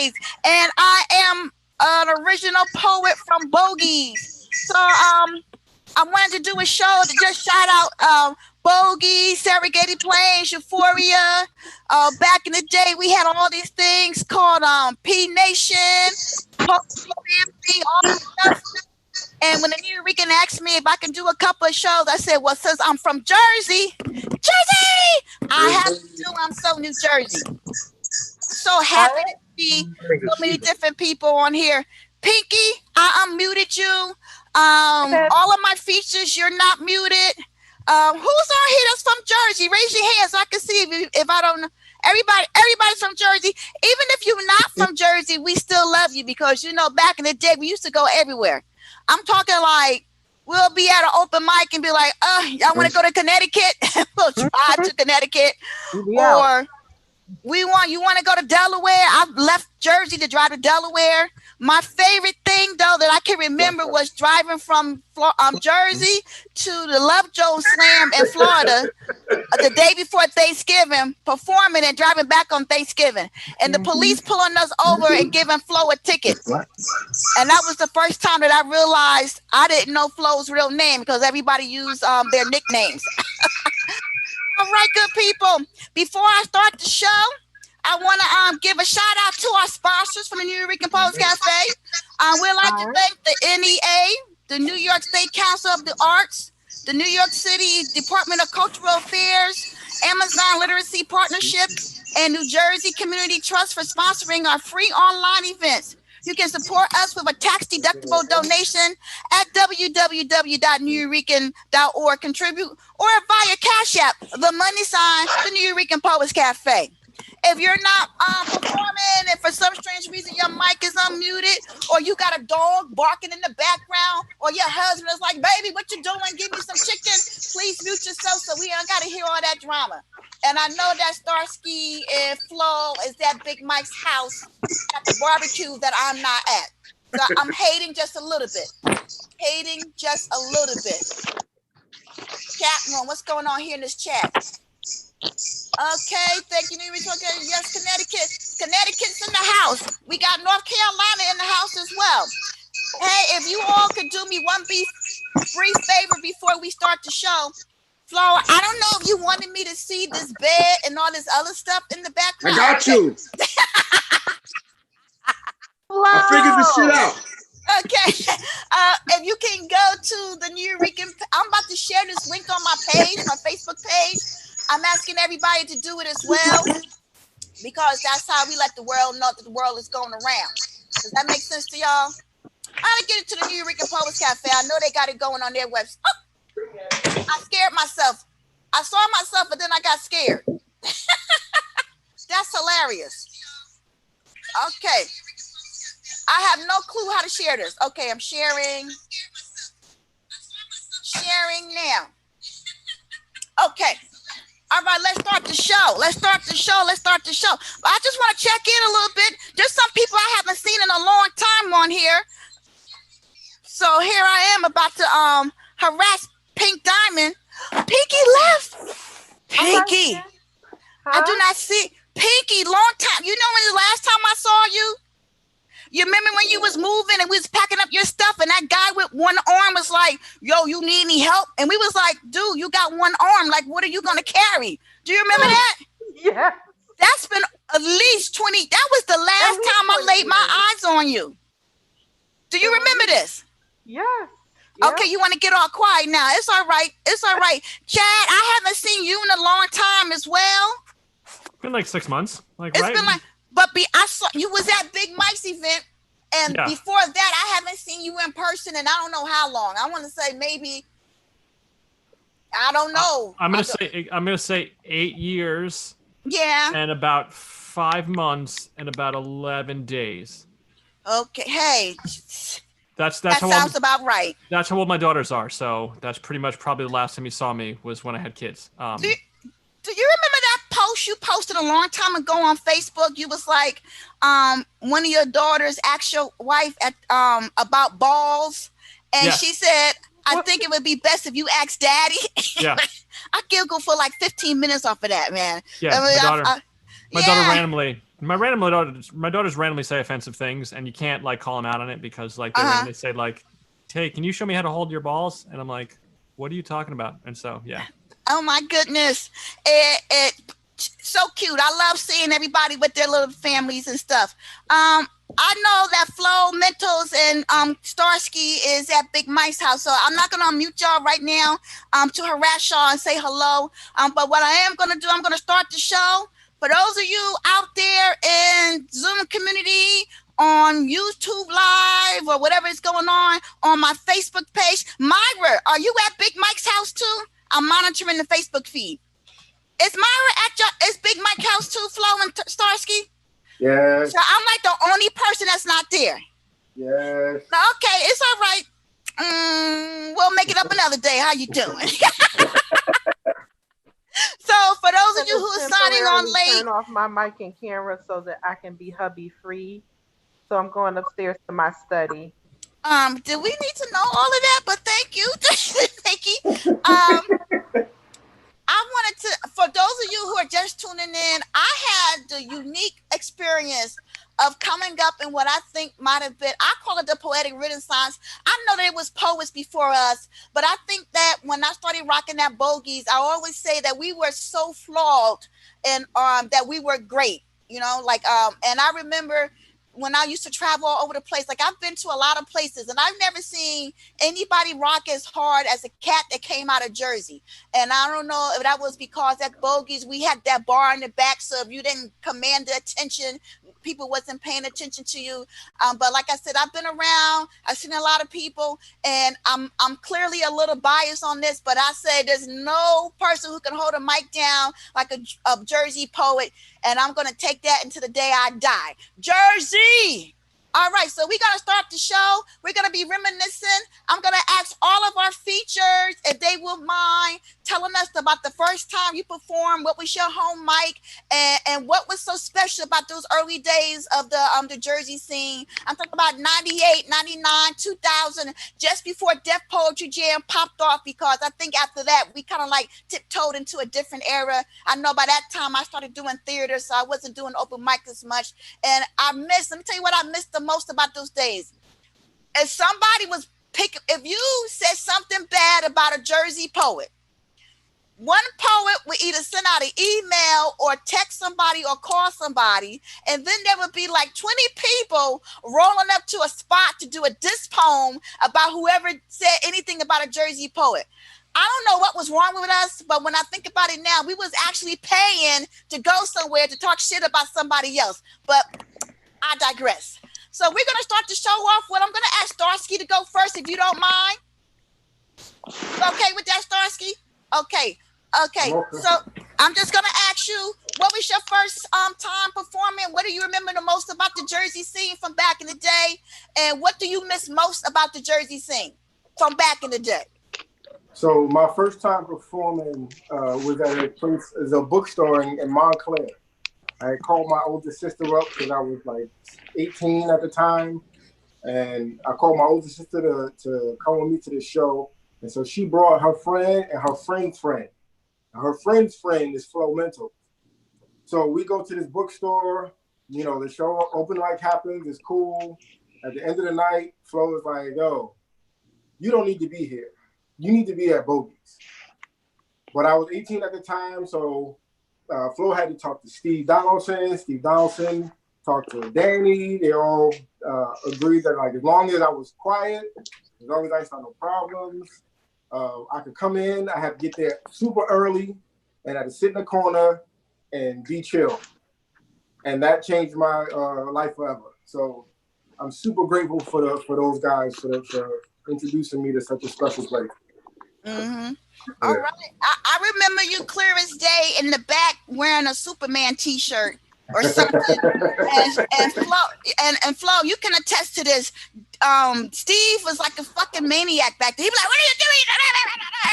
days, and I am an original poet from Bogies. So I wanted to do a show to just shout out Bogey, Segregated Plains, Euphoria. Back in the day, we had all these things called P Nation, all this stuff. And when the New Rican asked me if I can do a couple of shows, I said, well, since I'm from Jersey, I have to do I'm so New Jersey. I'm so happy to see so many different people on here. Pinky, I unmuted you. All of my features, you're not muted. Who's on here that's from Jersey? Raise your hand so I can see if I don't know. Everybody's from Jersey. Even if you're not from Jersey, we still love you because, you know, back in the day, we used to go everywhere. I'm talking like we'll be at an open mic and be like, y'all want to go to Connecticut? We'll drive to Connecticut. Or you want to go to Delaware? I've left Jersey to drive to Delaware. My favorite thing, though, that I can remember was driving from Jersey to the Lovejoy Slam in Florida the day before Thanksgiving, performing and driving back on Thanksgiving. And the police pulling us over and giving Flo a ticket. And that was the first time that I realized I didn't know Flo's real name because everybody used their nicknames. All right, good people. Before I start the show, I want to give a shout out to our sponsors from the New Rican Poets Cafe. We'd like to thank the NEA, the New York State Council of the Arts, the New York City Department of Cultural Affairs, Amazon Literacy Partnership, and New Jersey Community Trust for sponsoring our free online events. You can support us with a tax-deductible donation at www.newrican.org. Contribute or via Cash App, the money sign, the New Rican Poets Cafe. If you're not performing and for some strange reason your mic is unmuted or you got a dog barking in the background or your husband is like, baby, what you doing? Give me some chicken. Please mute yourself so we don't got to hear all that drama. And I know that Starsky and Flo is at Big Mike's house at the barbecue that I'm not at. So I'm hating just a little bit. Chat room, what's going on here in this chat? Okay, thank you. Yes, Connecticut's in the house. We got North Carolina in the house as well. Hey, if you all could do me one brief favor before we start the show. Flo, I don't know if you wanted me to see this bed and all this other stuff in the background. I got you. I figured this shit out. Okay, if you can go to the New Rican, I'm about to share this link on my page, my Facebook page. I'm asking everybody to do it as well because that's how we let the world know that the world is going around. Does that make sense to y'all? I'm gonna get it to the New Rican Poets Cafe. I know they got it going on their website. Oh, I scared myself. I saw myself, but then I got scared. That's hilarious. Okay. I have no clue how to share this. Okay, I'm sharing. Sharing now. Okay. All right, let's start the show. But I just want to check in a little bit. There's some people I haven't seen in a long time on here. So here I am about to harass Pink Diamond. Pinky left. Pinky. I do not see Pinky. Long time. You know when the last time I saw you? You remember when you was moving and we was packing up your stuff and that guy with one arm was like, yo, you need any help? And we was like, dude, you got one arm. Like, what are you going to carry? Do you remember that? Yeah. That's been at least 20. That was the last time I laid my eyes on you. Do you remember this? Yeah. Okay, you want to get all quiet now. It's all right. Chad, I haven't seen you in a long time as well. Been like 6 months. It's been like, but I saw you was at Big Mike's event, and before that, I haven't seen you in person, and I don't know how long. I want to say maybe, I don't know. I'm gonna say 8 years. Yeah. And about 5 months and about 11 days. Okay. Hey. That sounds about right. That's how old my daughters are. So that's pretty much probably the last time you saw me was when I had kids. Do you remember that post you posted a long time ago on Facebook? You was like, one of your daughters asked your wife about balls, and she said, "I think it would be best if you asked Daddy." Yeah. I giggled for like 15 minutes off of that, man. Yeah, my daughter My daughters randomly say offensive things, and you can't like call them out on it because like they randomly say like, "Hey, can you show me how to hold your balls?" And I'm like, "What are you talking about?" And so yeah. Oh my goodness, it so cute. I love seeing everybody with their little families and stuff. I know that Flo Mentos and Starsky is at Big Mike's house, so I'm not gonna unmute y'all right now to harass y'all and say hello. But what I am gonna do, I'm gonna start the show. For those of you out there in Zoom community, on YouTube Live or whatever is going on my Facebook page, Myra, are you at Big Mike's house too? I'm monitoring the Facebook feed. Is Myra is Big Mike house too, Flo and Starsky? Yes. So I'm like the only person that's not there. Yes. Okay, it's all right. We'll make it up another day. How you doing? So for those of you who are signing on late, turn off my mic and camera so that I can be hubby free. So I'm going upstairs to my study. Do we need to know all of that? But thank you, thank you. I wanted to, for those of you who are just tuning in, I had the unique experience of coming up in what I think might have been, I call it the poetic renaissance. I know that it was poets before us, but I think that when I started rocking that bogies, I always say that we were so flawed and that we were great, you know, like, and I remember when I used to travel all over the place, like I've been to a lot of places and I've never seen anybody rock as hard as a cat that came out of Jersey. And I don't know if that was because at Bogies, we had that bar in the back. So if you didn't command the attention, people wasn't paying attention to you. But like I said, I've been around, I've seen a lot of people, and I'm clearly a little biased on this, but I say there's no person who can hold a mic down like a Jersey poet. And I'm going to take that into the day I die. Jersey! All right, so we're going to start the show. We're going to be reminiscing. I'm going to ask all of our features if they will mind telling us about the first time you performed, what was your home mic, and what was so special about those early days of the Jersey scene. I'm talking about 98, 99, 2000, just before Def Poetry Jam popped off, because I think after that, we kind of like tiptoed into a different era. I know by that time I started doing theater, so I wasn't doing open mic as much. And let me tell you what I missed the most about those days. If somebody was if you said something bad about a Jersey poet, one poet would either send out an email or text somebody or call somebody, and then there would be like 20 people rolling up to a spot to do a diss poem about whoever said anything about a Jersey poet. I don't know what was wrong with us, but when I think about it now, we was actually paying to go somewhere to talk shit about somebody else. But I digress. So we're going to start the show off with, I'm going to ask Starsky to go first, if you don't mind. Okay with that, Starsky? Okay. So I'm just going to ask you, what was your first time performing? What do you remember the most about the Jersey scene from back in the day? And what do you miss most about the Jersey scene from back in the day? So my first time performing was at a place, as a bookstore in Montclair. I called my older sister up because I was like 18 at the time. And I called my older sister to come with me to the show. And so she brought her friend and her friend's friend. And her friend's friend is Flo Mental. So we go to this bookstore, you know, the show open like happens, it's cool. At the end of the night, Flo is like, yo, you don't need to be here. You need to be at Bogies. But I was 18 at the time, so Flo had to talk to Steve Donaldson. Steve Donaldson talked to Danny. They all agreed that, like, as long as I was quiet, as long as I saw no problems, I could come in. I had to get there super early, and I had to sit in the corner and be chill. And that changed my life forever. So I'm super grateful for those guys for introducing me to such a special place. Mm-hmm. All right. I remember you clear as day in the back wearing a Superman t-shirt or something. and Flo, you can attest to this. Steve was like a fucking maniac back then. He was like, what are you doing?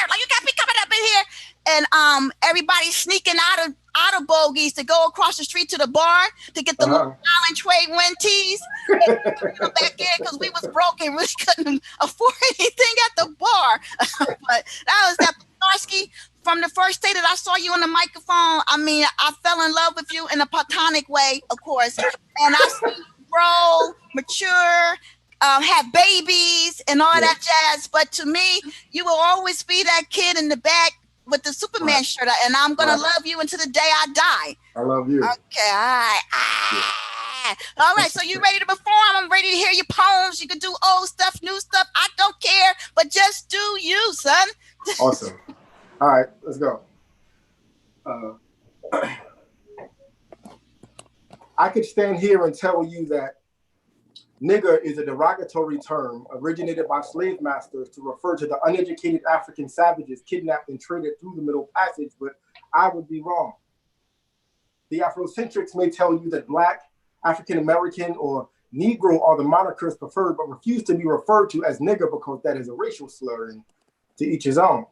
Like, you got me coming up in here. And everybody sneaking out of Bogies to go across the street to the bar to get the Long Island Trade Wind teas. Back there because we was broken, we couldn't afford anything at the bar. But that was that. Starsky, from the first day that I saw you on the microphone, I mean, I fell in love with you in a platonic way, of course. And I see you grow, mature, have babies and all that jazz. But to me, you will always be that kid in the back with the Superman shirt on, and I'm going to love you until the day I die. I love you. Okay, all right, so you ready to perform? I'm ready to hear your poems. You can do old stuff, new stuff. I don't care, but just do you, son. Awesome. All right, let's go. I could stand here and tell you that nigger is a derogatory term originated by slave masters to refer to the uneducated African savages kidnapped and traded through the Middle Passage, but I would be wrong. The Afrocentrics may tell you that Black, African American, or Negro are the monikers preferred, but refuse to be referred to as nigger because that is a racial slur, and to each his own.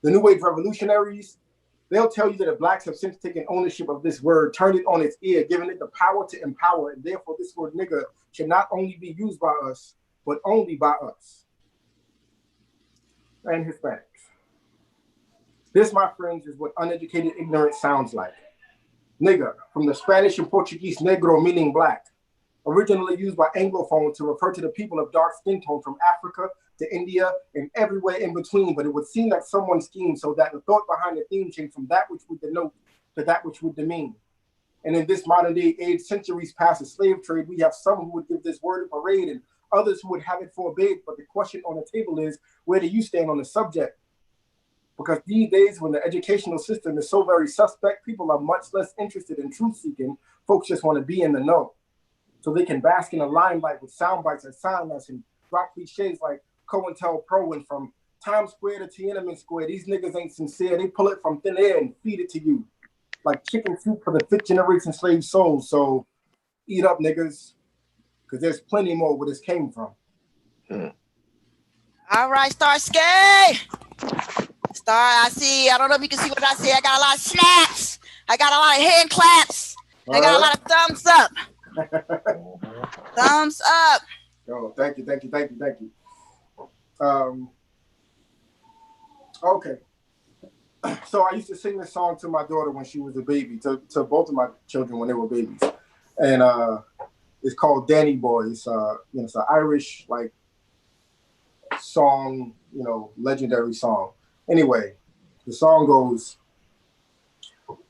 The New Age revolutionaries, they'll tell you that the Blacks have since taken ownership of this word, turned it on its ear, given it the power to empower, and therefore this word nigger should not only be used by us, but only by us and Hispanics. This, my friends, is what uneducated ignorance sounds like. Nigger, from the Spanish and Portuguese negro, meaning black, originally used by Anglophones to refer to the people of dark skin tone from Africa to India and everywhere in between, but it would seem that someone schemed so that the thought behind the theme changed from that which would denote to that which would demean. And in this modern day age, centuries past the slave trade, we have some who would give this word a parade and others who would have it forbade. But the question on the table is, where do you stand on the subject? Because these days, when the educational system is so very suspect, people are much less interested in truth-seeking. Folks just want to be in the know, so they can bask in the limelight with sound bites that sound us and drop cliches like COINTELPRO and from Times Square to Tiananmen Square. These niggas ain't sincere. They pull it from thin air and feed it to you like chicken soup for the fifth generation slave souls. So eat up, niggas, because there's plenty more where this came from. All right, Starsky. Star, I see. I don't know if you can see what I see. I got a lot of snaps. I got a lot of hand claps. I got a lot of thumbs up. Thumbs up. Oh, thank you. Okay. So I used to sing this song to my daughter when she was a baby, to both of my children when they were babies. And it's called Danny Boy. It's it's an Irish like song, legendary song. Anyway, the song goes,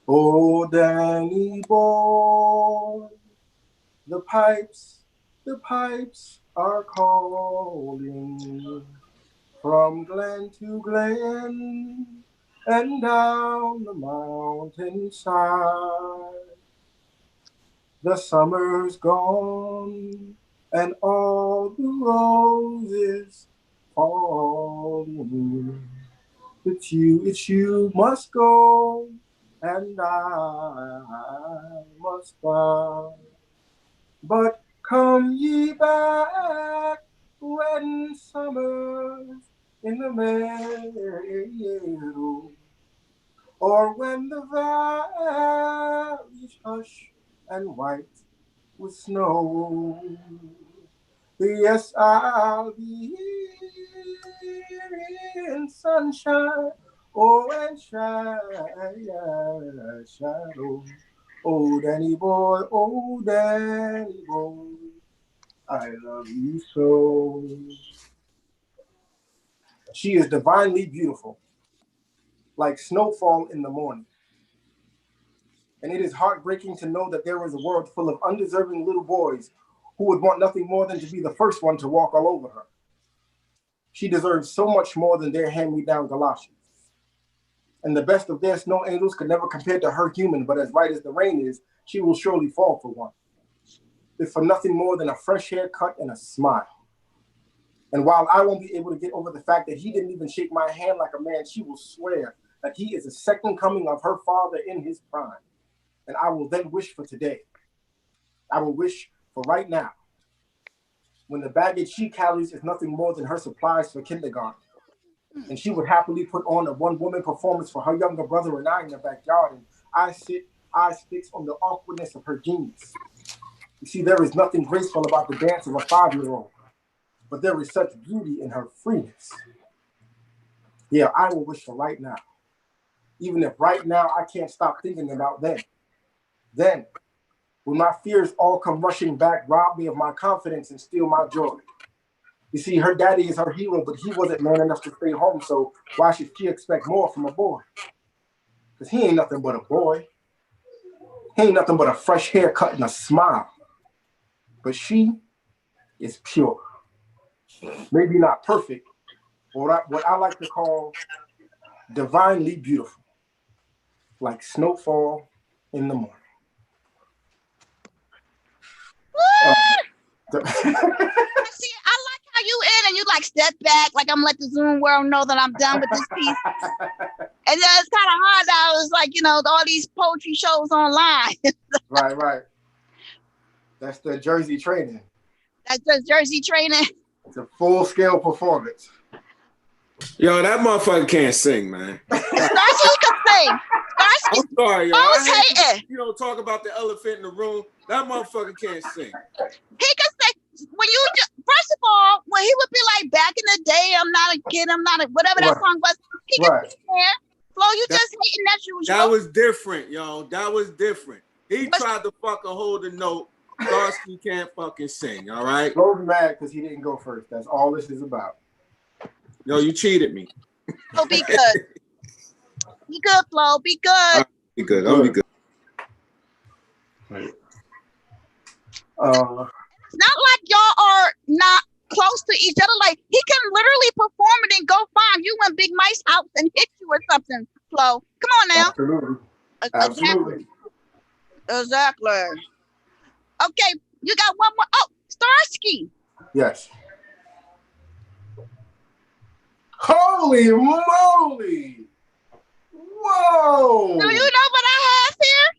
"Oh, Danny boy, the pipes are calling from glen to glen and down the mountainside. The summer's gone and all the roses falling. It's you must go, and I must fly. But come ye back when summer's in the meadow, or when the valleys hush and white with snow. Yes, I'll be here in sunshine, and shadow. Oh, Danny boy, I love you so." She is divinely beautiful, like snowfall in the morning. And it is heartbreaking to know that there is a world full of undeserving little boys who would want nothing more than to be the first one to walk all over her. She deserves so much more than their hand-me-down galoshes. And the best of their snow angels could never compare to her human, but as right as the rain is, she will surely fall for one. If for nothing more than a fresh haircut and a smile. And while I won't be able to get over the fact that he didn't even shake my hand like a man, she will swear that he is the second coming of her father in his prime. And I will then wish for today. I will wish for right now, when the baggage she carries is nothing more than her supplies for kindergarten. And she would happily put on a one-woman performance for her younger brother and I in the backyard, and I sit, eyes fixed on the awkwardness of her genius. You see, there is nothing graceful about the dance of a 5-year-old, but there is such beauty in her freeness. Yeah, I will wish for right now, even if right now I can't stop thinking about then. Then, when my fears all come rushing back, rob me of my confidence and steal my joy. You see, her daddy is her hero, but he wasn't man enough to stay home, so why should she expect more from a boy? Because he ain't nothing but a boy. He ain't nothing but a fresh haircut and a smile. But she is pure. Maybe not perfect, but what I like to call divinely beautiful, like snowfall in the morning. See, I like how you in and you like step back, like I'm let the Zoom world know that I'm done with this piece. And then it's kind of hard now. It's like, all these poetry shows online. Right. That's the Jersey training. That's just Jersey training. It's a full-scale performance. Yo, that motherfucker can't sing, man. Starsky can sing. I'm sorry, yo. I was hating. You don't talk about the elephant in the room. That motherfucker can't sing. He can sing. First of all, when he would be like, back in the day, I'm not a kid, I'm not a, whatever that song was, he can sing there. Flo, you just hating that usual. That was different, yo. That was different. He tried to fucking hold a note. Starsky can't fucking sing, all right? Flo's mad because he didn't go first. That's all this is about. Yo, you cheated me. Flo, be good. Be good, Flo. Be good. Be good. I'll be good. Right. It's not like y'all are not close to each other. Like, he can literally perform it and go find you in Big Mike's house and hit you or something, Flo. Come on now. Absolutely. Exactly. Okay, you got one more. Oh, Starsky. Yes. Holy moly! Whoa! Do you know what I have here?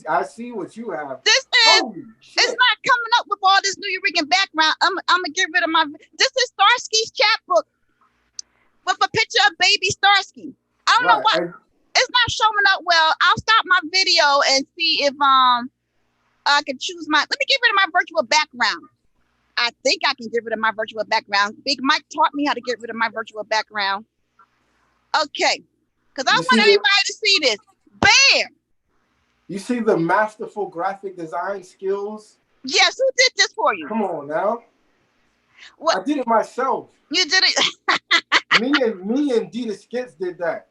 I see what you have. This is, it's not coming up with all this New York background. I'm gonna get rid of my, this is Starsky's chapbook with a picture of baby Starsky. I don't know why, it's not showing up well. I'll stop my video and see if I can choose let me get rid of my virtual background. I think I can get rid of my virtual background. Big Mike taught me how to get rid of my virtual background. Okay, because I want everybody to see this. Bam! You see the masterful graphic design skills? Yes, who did this for you? Come on now. What? I did it myself. You did it. me and Dita Skits did that.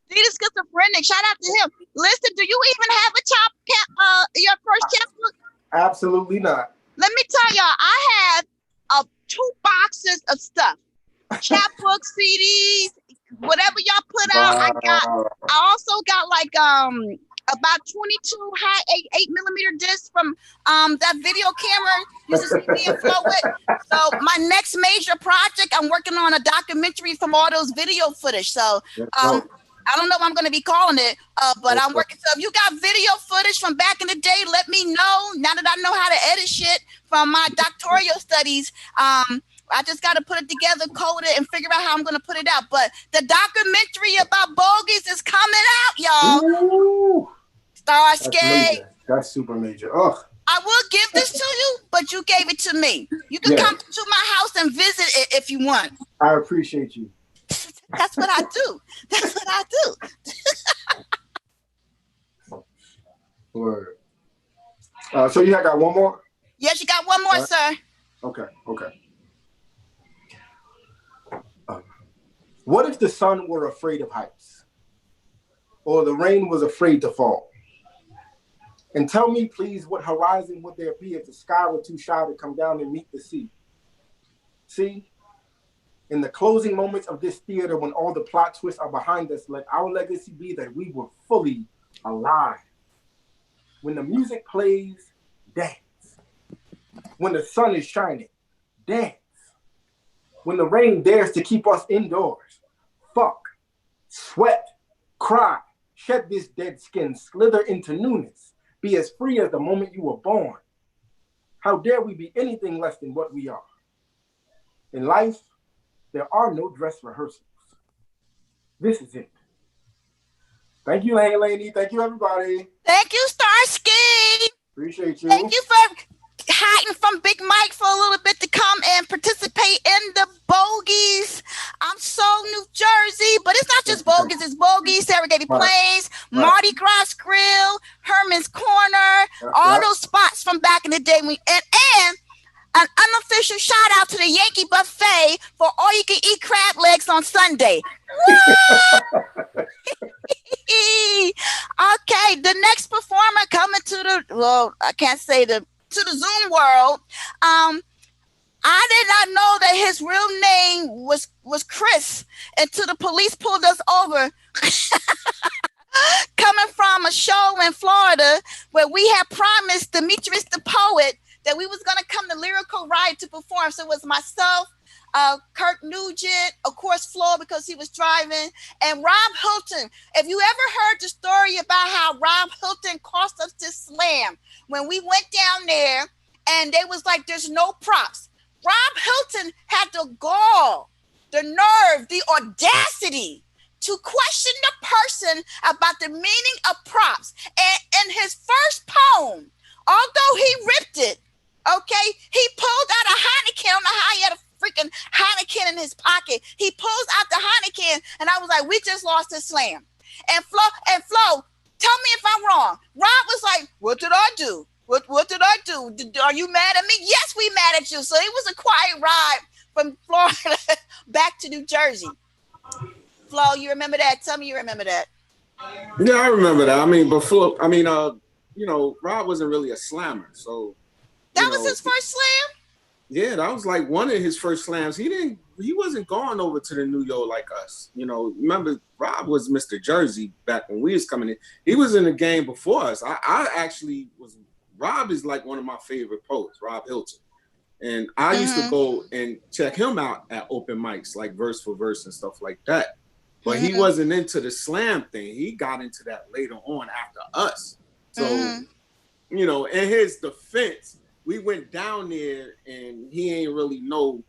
Dita Schizophrenic, shout out to him. Listen, do you even have your first chapbook? Absolutely not. Let me tell y'all, I have 2 boxes of stuff. Chapbook, CDs, whatever y'all put out. I also got like about 22 high 8mm discs from that video camera you used to see me and Flo with. So my next major project, I'm working on a documentary from all those video footage. So I don't know what I'm going to be calling it, but I'm working. So if you got video footage from back in the day, let me know. Now that I know how to edit shit from my doctoral studies, I just got to put it together, code it, and figure out how I'm going to put it out. But the documentary about bogies is coming out, y'all. Ooh. Starsky. That's super major. Ugh. I will give this to you, but you gave it to me. You can come to my house and visit it if you want. I appreciate you. That's what I do. That's what I do. Word. So you got one more? Yes, you got one more, sir. Okay. What if the sun were afraid of heights? Or the rain was afraid to fall? And tell me, please, what horizon would there be if the sky were too shy to come down and meet the sea? See? In the closing moments of this theater, when all the plot twists are behind us, let our legacy be that we were fully alive. When the music plays, dance. When the sun is shining, dance. When the rain dares to keep us indoors, fuck, sweat, cry, shed this dead skin, slither into newness, be as free as the moment you were born. How dare we be anything less than what we are? In life, there are no dress rehearsals. This is it. Thank you, Helena. Thank you, everybody. Thank you, Starsky. Appreciate you. Thank you for hiding from Big Mike for a little bit to come and participate in the bogies. I'm so New Jersey, but it's not just bogies. It's bogies, Sarah Gavy Plains. an unofficial shout out to the Yankee Buffet for all you can eat crab legs on Sunday. Okay, the next performer coming to I can't say to the Zoom world. I did not know that his real name was Chris until the police pulled us over. Coming from a show in Florida where we had promised Demetrius the poet that we was gonna come to Lyrical Ride to perform. So it was myself, Kirk Nugent, of course, Flo because he was driving, and Rob Hilton. If you ever heard the story about how Rob Hilton cost us this slam when we went down there and they was like, there's no props. Rob Hilton had the gall, the nerve, the audacity to question the person about the meaning of props. And in his first poem, although he ripped it, okay, he pulled out a Heineken. I don't know how he had a freaking Heineken in his pocket. He pulls out the Heineken, and I was like, we just lost this slam. And Flo, tell me if I'm wrong. Rob was like, what did I do? What did I do? Are you mad at me? Yes, we mad at you. So it was a quiet ride from Florida back to New Jersey. Flo, you remember that? Tell me you remember that. Yeah, I remember that. I mean, but Flo, I mean, you know, Rob wasn't really a slammer, so that was his first slam. Yeah, that was like one of his first slams. He wasn't going over to the New York like us. You know, remember Rob was Mr. Jersey back when we was coming in. He was in the game before us. I actually was. Rob is like one of my favorite poets, Rob Hilton. And I used to go and check him out at open mics, like verse for verse and stuff like that. But he wasn't into the slam thing. He got into that later on after us. So, you know, in his defense, we went down there and he ain't really know,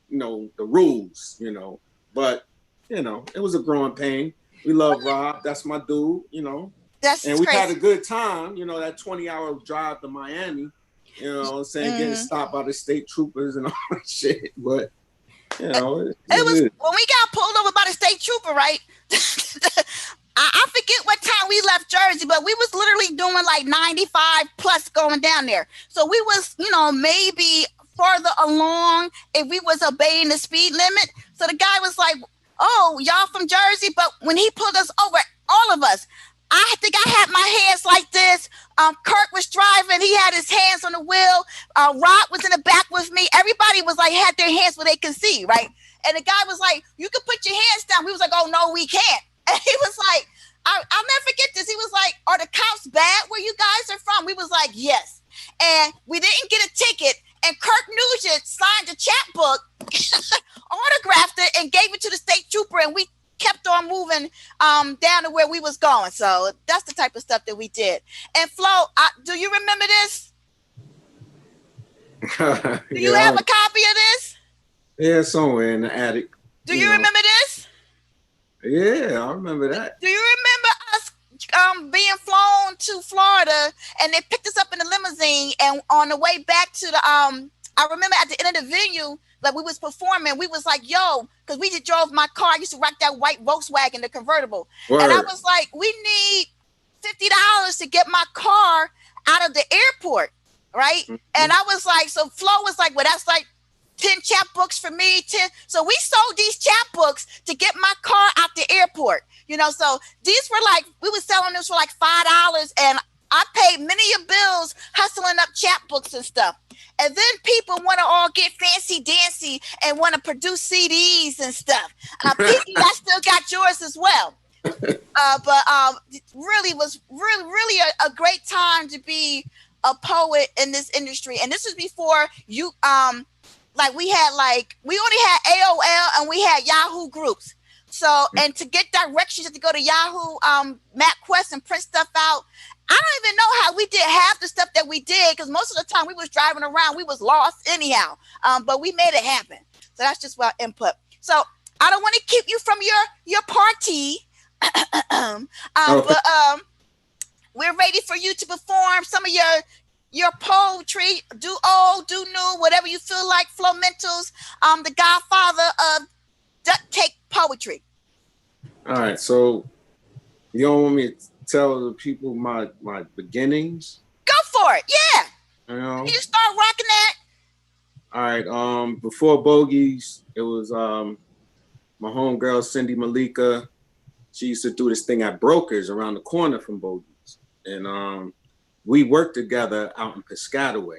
you know, the rules, you know. But, you know, it was a growing pain. We love Rob. That's my dude, you know. And we had a good time, you know, that 20-hour drive to Miami, you know what I'm saying, getting stopped by the state troopers and all that shit. But, you know, it was when we got pulled over by the state trooper, right? I forget what time we left Jersey, but we was literally doing like 95 plus going down there. So we was, you know, maybe farther along if we was obeying the speed limit. So the guy was like, oh, y'all from Jersey? But when he pulled us over, all of us, I think I had my hands like this. Kirk was driving. He had his hands on the wheel. Rob was in the back with me. Everybody was like, had their hands where they could see, right? And the guy was like, you can put your hands down. We was like, oh, no, we can't. And he was like, I'll never forget this. He was like, are the cops bad where you guys are from? We was like, yes. And we didn't get a ticket. And Kirk Nugent signed a chapbook, autographed it, and gave it to the state trooper. And we kept on moving down to where we was going. So that's the type of stuff that we did. And Flo, do you remember this? Do you have a copy of this? Yeah, somewhere in the attic. Do you remember this? Yeah, I remember that. Do you remember us being flown to Florida and they picked us up in the limousine, and on the way back to the I remember at the end of the venue, like we was performing, we was like, yo, because we just drove my car. I used to rock that white Volkswagen, the convertible. Word. And I was like, we need $50 to get my car out of the airport, right? Mm-hmm. And I was like, so Flo was like, well, that's like 10 chapbooks for me, 10. So we sold these chapbooks to get my car out the airport, you know. So these were like, we were selling this for like $5, and I paid many of bills hustling up chapbooks and stuff. And then people want to all get fancy dancy and want to produce CDs and stuff. Pete, I still got yours as well. But really was really a great time to be a poet in this industry. And this was before you like we only had AOL and we had Yahoo groups. So, and to get directions, you have to go to Yahoo, MapQuest, and print stuff out. I don't even know how we did half the stuff that we did, because most of the time we was driving around, we was lost anyhow. But we made it happen. So that's just our input. So I don't want to keep you from your party, but we're ready for you to perform some of your poetry. Do old, do new, whatever you feel like. Flomentals, the godfather of duct tape poetry. All right, so you don't want me to tell the people my beginnings? Go for it, yeah. You know? Can you start rocking that? All right. Before Bogies, it was my homegirl Cindy Malika. She used to do this thing at Brokers around the corner from Bogies, and we worked together out in Piscataway.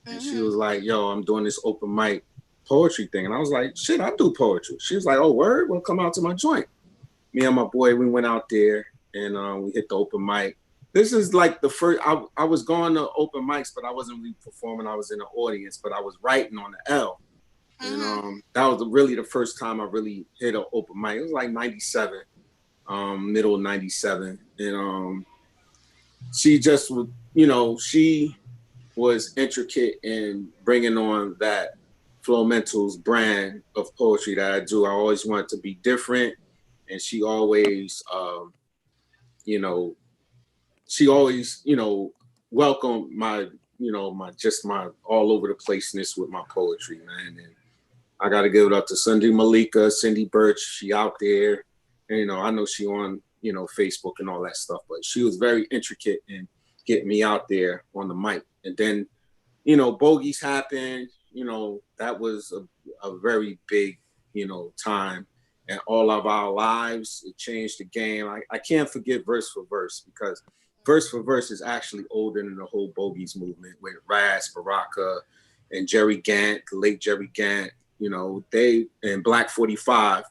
And she was like, "Yo, I'm doing this open mic poetry thing," and I was like, "Shit, I do poetry." She was like, "Oh, word? Well, come out to my joint." Me and my boy, we went out there and we hit the open mic. This is like the first. I was going to open mics, but I wasn't really performing. I was in the audience, but I was writing on the L. And that was really the first time I really hit an open mic. It was like '97, middle of '97, and she just would, she was intricate in bringing on that Flow Mental's brand of poetry that I do. I always wanted to be different, and she always, she always, welcomed my, my all over the placeness with my poetry, man. And I got to give it up to Cindy Malika, Cindy Birch. She out there, and I know she on, Facebook and all that stuff, but she was very intricate in getting me out there on the mic. And then, Bogies happened. That was a very big, time in all of our lives. It changed the game. I can't forget Verse for Verse, because Verse for Verse is actually older than the whole Bogies movement with Raz, Baraka, and Jerry Gant, the late Jerry Gant. They and Black 45,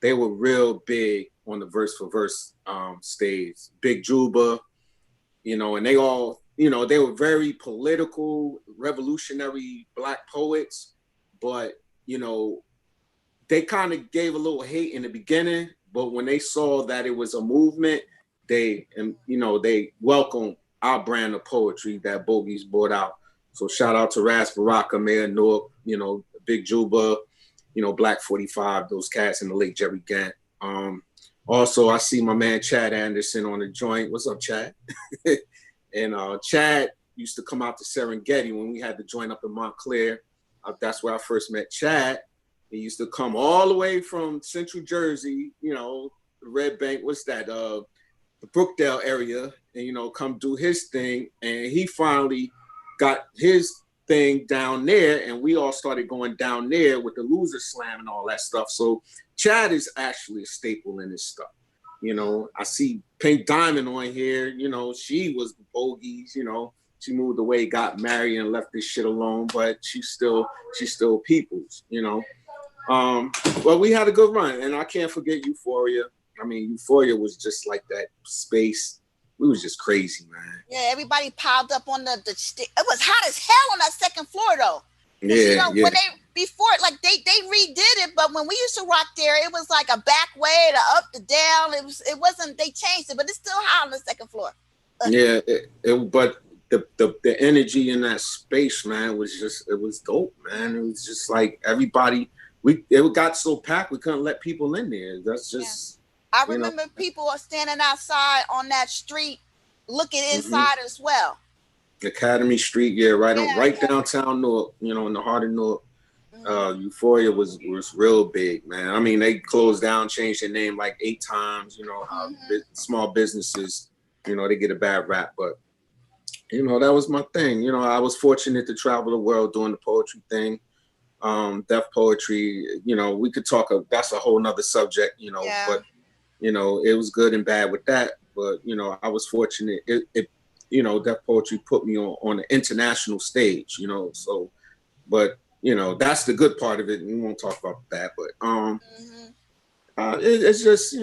they were real big on the Verse for Verse stage. Big Juba, and they all, they were very political, revolutionary Black poets, but, they kind of gave a little hate in the beginning, but when they saw that it was a movement, they welcomed our brand of poetry that Bogies brought out. So shout out to Ras Baraka, Mayor Newark, Big Juba, Black 45, those cats, and the late Jerry Gant. Also, I see my man Chad Anderson on the joint. What's up, Chad? And Chad used to come out to Serengeti when we had the joint up in Montclair. That's where I first met Chad. He used to come all the way from Central Jersey, the Red Bank, what's that? The Brookdale area, and come do his thing. And he finally got his thing down there, and we all started going down there with the Loser Slam and all that stuff. So Chad is actually a staple in this stuff. I see Pink Diamond on here. She was the Bogies. She moved away, got married, and left this shit alone. But she's still people's. Well, we had a good run, and I can't forget Euphoria. I mean, Euphoria was just like that space. We was just crazy, man. Yeah, everybody piled up on the it was hot as hell on that second floor, though. Yeah, when they redid it, but when we used to rock there, it was like a back way, the up, the down. It wasn't. They changed it, but it's still hot on the second floor. Yeah, but the energy in that space, man, was dope, man. It was just like everybody. It got so packed we couldn't let people in there. That's just. Yeah. I remember people are standing outside on that street, looking inside as well. Academy Street, right downtown Newark, in the heart of Newark. Euphoria was real big, man. I mean, they closed down, changed their name like 8 times. How small businesses, they get a bad rap, but that was my thing. I was fortunate to travel the world doing the poetry thing. Deaf poetry, we could talk. That's a whole nother subject, but it was good and bad with that. But I was fortunate. Deaf poetry put me on an international stage. So, but that's the good part of it. We won't talk about that, but it's just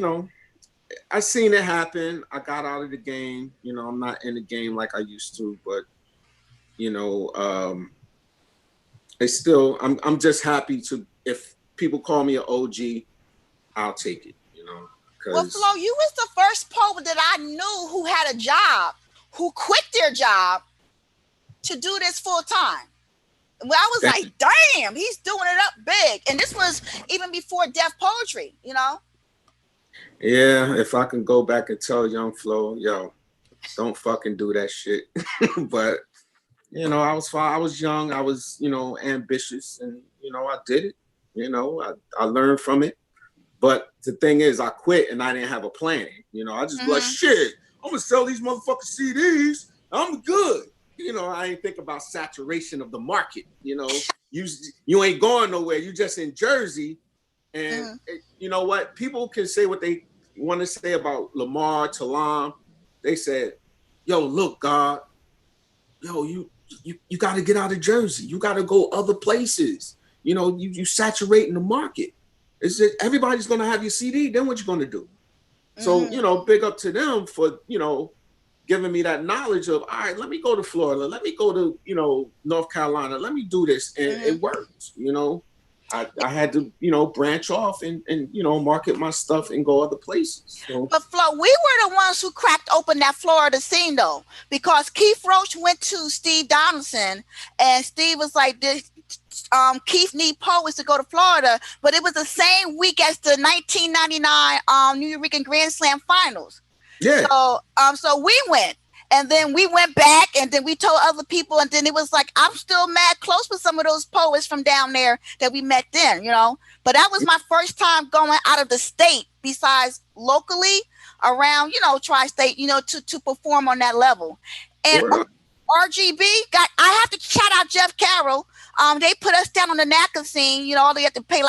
I seen it happen. I got out of the game. I'm not in the game like I used to, but I'm just happy to, if people call me an OG, I'll take it, Well, Flo, you was the first poet that I knew who had a job, who quit their job to do this full time. Well, I was like, damn, he's doing it up big. And this was even before Deaf Poetry, Yeah, if I can go back and tell young Flo, yo, don't fucking do that shit. But I was young, I was, ambitious, and, I did it. I learned from it. But the thing is, I quit and I didn't have a plan. I just like, shit, I'm going to sell these motherfucking CDs. I'm good. I ain't think about saturation of the market. You ain't going nowhere. You just in Jersey, and you know what? People can say what they want to say about Lamar, Talam. They said, "Yo, look, God, yo, you got to get out of Jersey. You got to go other places. You saturating the market. It's just, everybody's gonna have your CD. Then what you gonna do?" So big up to them for giving me that knowledge of, all right, let me go to Florida, let me go to North Carolina, let me do this, and it worked. I had to branch off and market my stuff and go other places. So. But Flo, we were the ones who cracked open that Florida scene though, because Keith Roach went to Steve Donaldson, and Steve was like, Keith need poets to go to Florida, but it was the same week as the 1999 New York Grand Slam finals. Yeah. So we went, and then we went back, and then we told other people, and then it was like, I'm still mad close with some of those poets from down there that we met then, But that was my first time going out of the state, besides locally around, tri-state, to perform on that level. And RGB I have to shout out Jeff Carroll. They put us down on the NACA scene, all they have to pay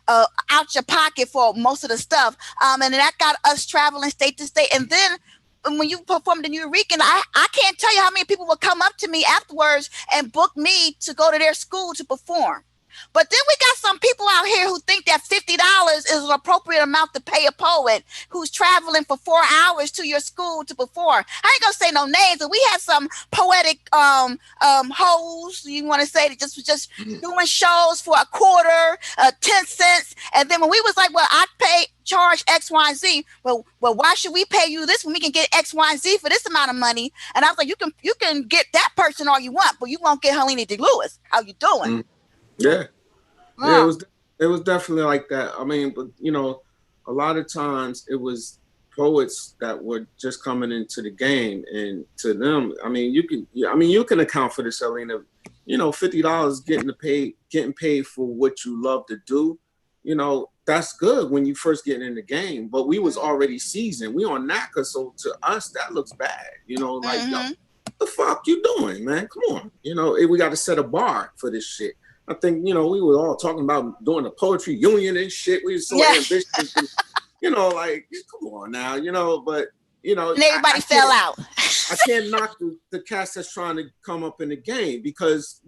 out your pocket for most of the stuff. And that got us traveling state to state. And then when you performed in Eureka, I can't tell you how many people would come up to me afterwards and book me to go to their school to perform. But then we got some people out here who think that $50 is an appropriate amount to pay a poet who's traveling for 4 hours to your school to perform. I ain't gonna say no names, but we had some poetic hoes, you want to say, that just doing shows for a quarter, 10 cents. And then when we was like, well, charge X, Y, and Z. Well, why should we pay you this when we can get X, Y, and Z for this amount of money? And I was like, you can get that person all you want, but you won't get Helena D. Lewis. How you doing? Yeah, it was definitely like that. I mean, but a lot of times it was poets that were just coming into the game, and to them, you can account for this, Helena. $50 getting paid for what you love to do. That's good when you first get in the game. But we was already seasoned. We on NACA, so to us that looks bad. Yo, what the fuck you doing, man? Come on. We got to set a bar for this shit. I think, we were all talking about doing a poetry union and shit. We were so ambitious. And, come on now, but, and everybody fell out. I can't knock the cast that's trying to come up in the game because,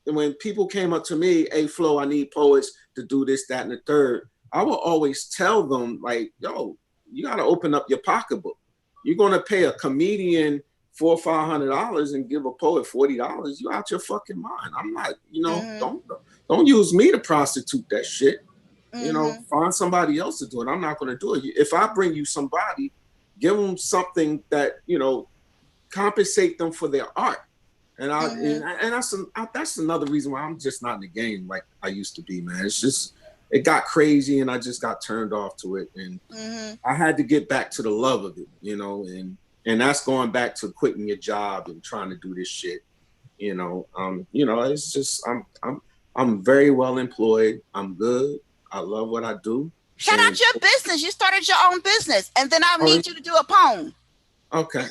when people came up to me, hey, Flo, I need poets to do this, that, and the third, I will always tell them, yo, you got to open up your pocketbook. You're going to pay a comedian $400 or $500 and give a poet $40, you out your fucking mind. I'm not, don't use me to prostitute that shit. Find somebody else to do it. I'm not going to do it. If I bring you somebody, give them something that, compensate them for their art. And that's another reason why I'm just not in the game like I used to be, man. It's just, it got crazy and I just got turned off to it. And I had to get back to the love of it, and that's going back to quitting your job and trying to do this shit. It's just I'm very well employed. I'm good. I love what I do. Shout out your business. You started your own business, and then I need you to do a poem. Okay.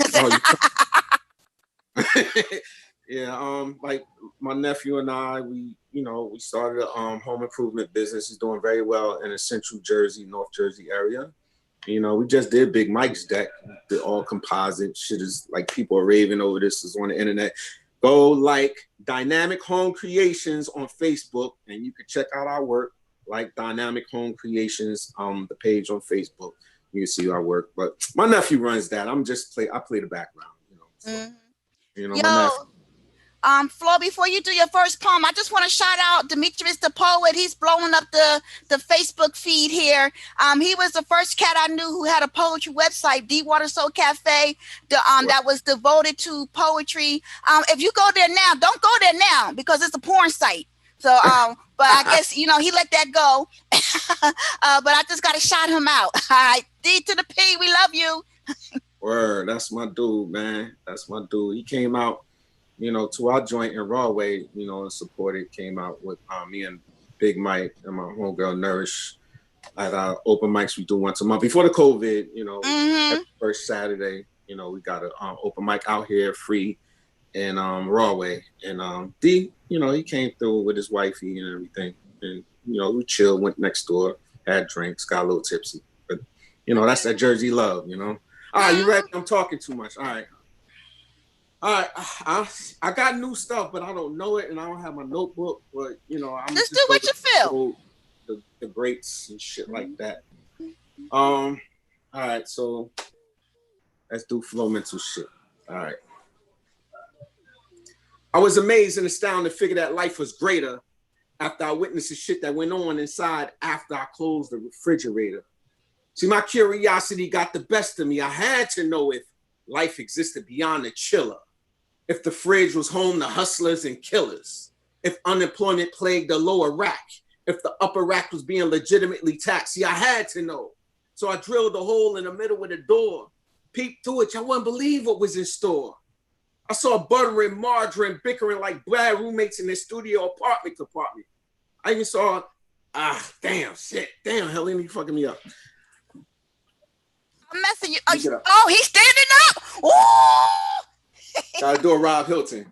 Yeah. Like my nephew and I, we started a home improvement business. It's doing very well in the Central Jersey, North Jersey area. We just did Big Mike's deck, the all composite shit. Is like people are raving over this. Is on the internet. Go like Dynamic Home Creations on Facebook, and you can check out our work. Like Dynamic Home Creations, the page on Facebook. You can see our work. But my nephew runs that. I play the background. My nephew. Flo, before you do your first poem, I just want to shout out Demetrius the poet. He's blowing up the Facebook feed here. He was the first cat I knew who had a poetry website, Deepwater Soul Cafe, that was devoted to poetry. If you go there now, don't go there now because it's a porn site. So, but I guess, he let that go. But I just got to shout him out. All right, D to the P, we love you. Word, that's my dude, man. That's my dude. He came out, to our joint in Rawway, and supported, came out with me and Big Mike and my homegirl Nourish at our open mics we do once a month. Before the COVID, every first Saturday, we got an open mic out here, free. and Rawway, and D, you know, he came through with his wifey and everything, and you know, we chilled, went next door, had drinks, got a little tipsy, but you know, that's that Jersey love, you know. All right, you ready? I'm talking too much. All right. I got new stuff, but I don't know it, and I don't have my notebook. But you know, I'm just do what you feel. The greats and shit like that. All right, so let's do flow mental shit. All right. I was amazed and astounded to figure that life was greater after I witnessed the shit that went on inside after I closed the refrigerator. See, my curiosity got the best of me. I had to know if life existed beyond the chiller, if the fridge was home to hustlers and killers, if unemployment plagued the lower rack, if the upper rack was being legitimately taxed. See, I had to know. So I drilled a hole in the middle of the door, peeped through it. I wouldn't believe what was in store. I saw butter and margarine bickering like bad roommates in their studio apartment compartment. I even saw, damn, Helena, you fucking me up. I'm messing you. Oh, he's standing up. Ooh! Gotta do a Rob Hilton.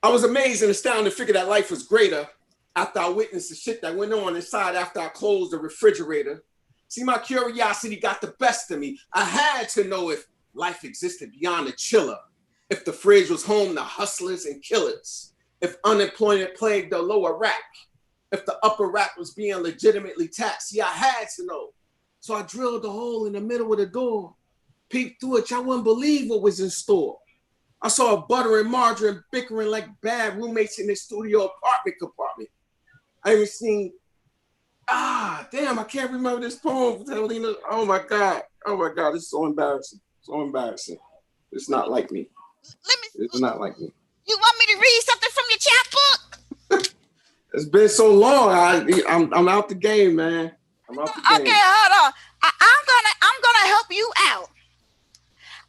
I was amazed and astounded to figure that life was greater after I witnessed the shit that went on inside after I closed the refrigerator. See, my curiosity got the best of me. I had to know if life existed beyond the chiller, if the fridge was home to hustlers and killers, if unemployment plagued the lower rack, if the upper rack was being legitimately taxed. See, I had to know. So I drilled a hole in the middle of the door, peeped through it. I wouldn't believe what was in store. I saw butter and margarine bickering like bad roommates in their studio apartment compartment. I even seen, damn, I can't remember this poem, Helena. Oh my God, it's so embarrassing. It's not like me. It's not like me. You want me to read something from your chapbook? It's been so long. I'm out the game, man. I'm out the game. Okay, hold on. I'm gonna help you out.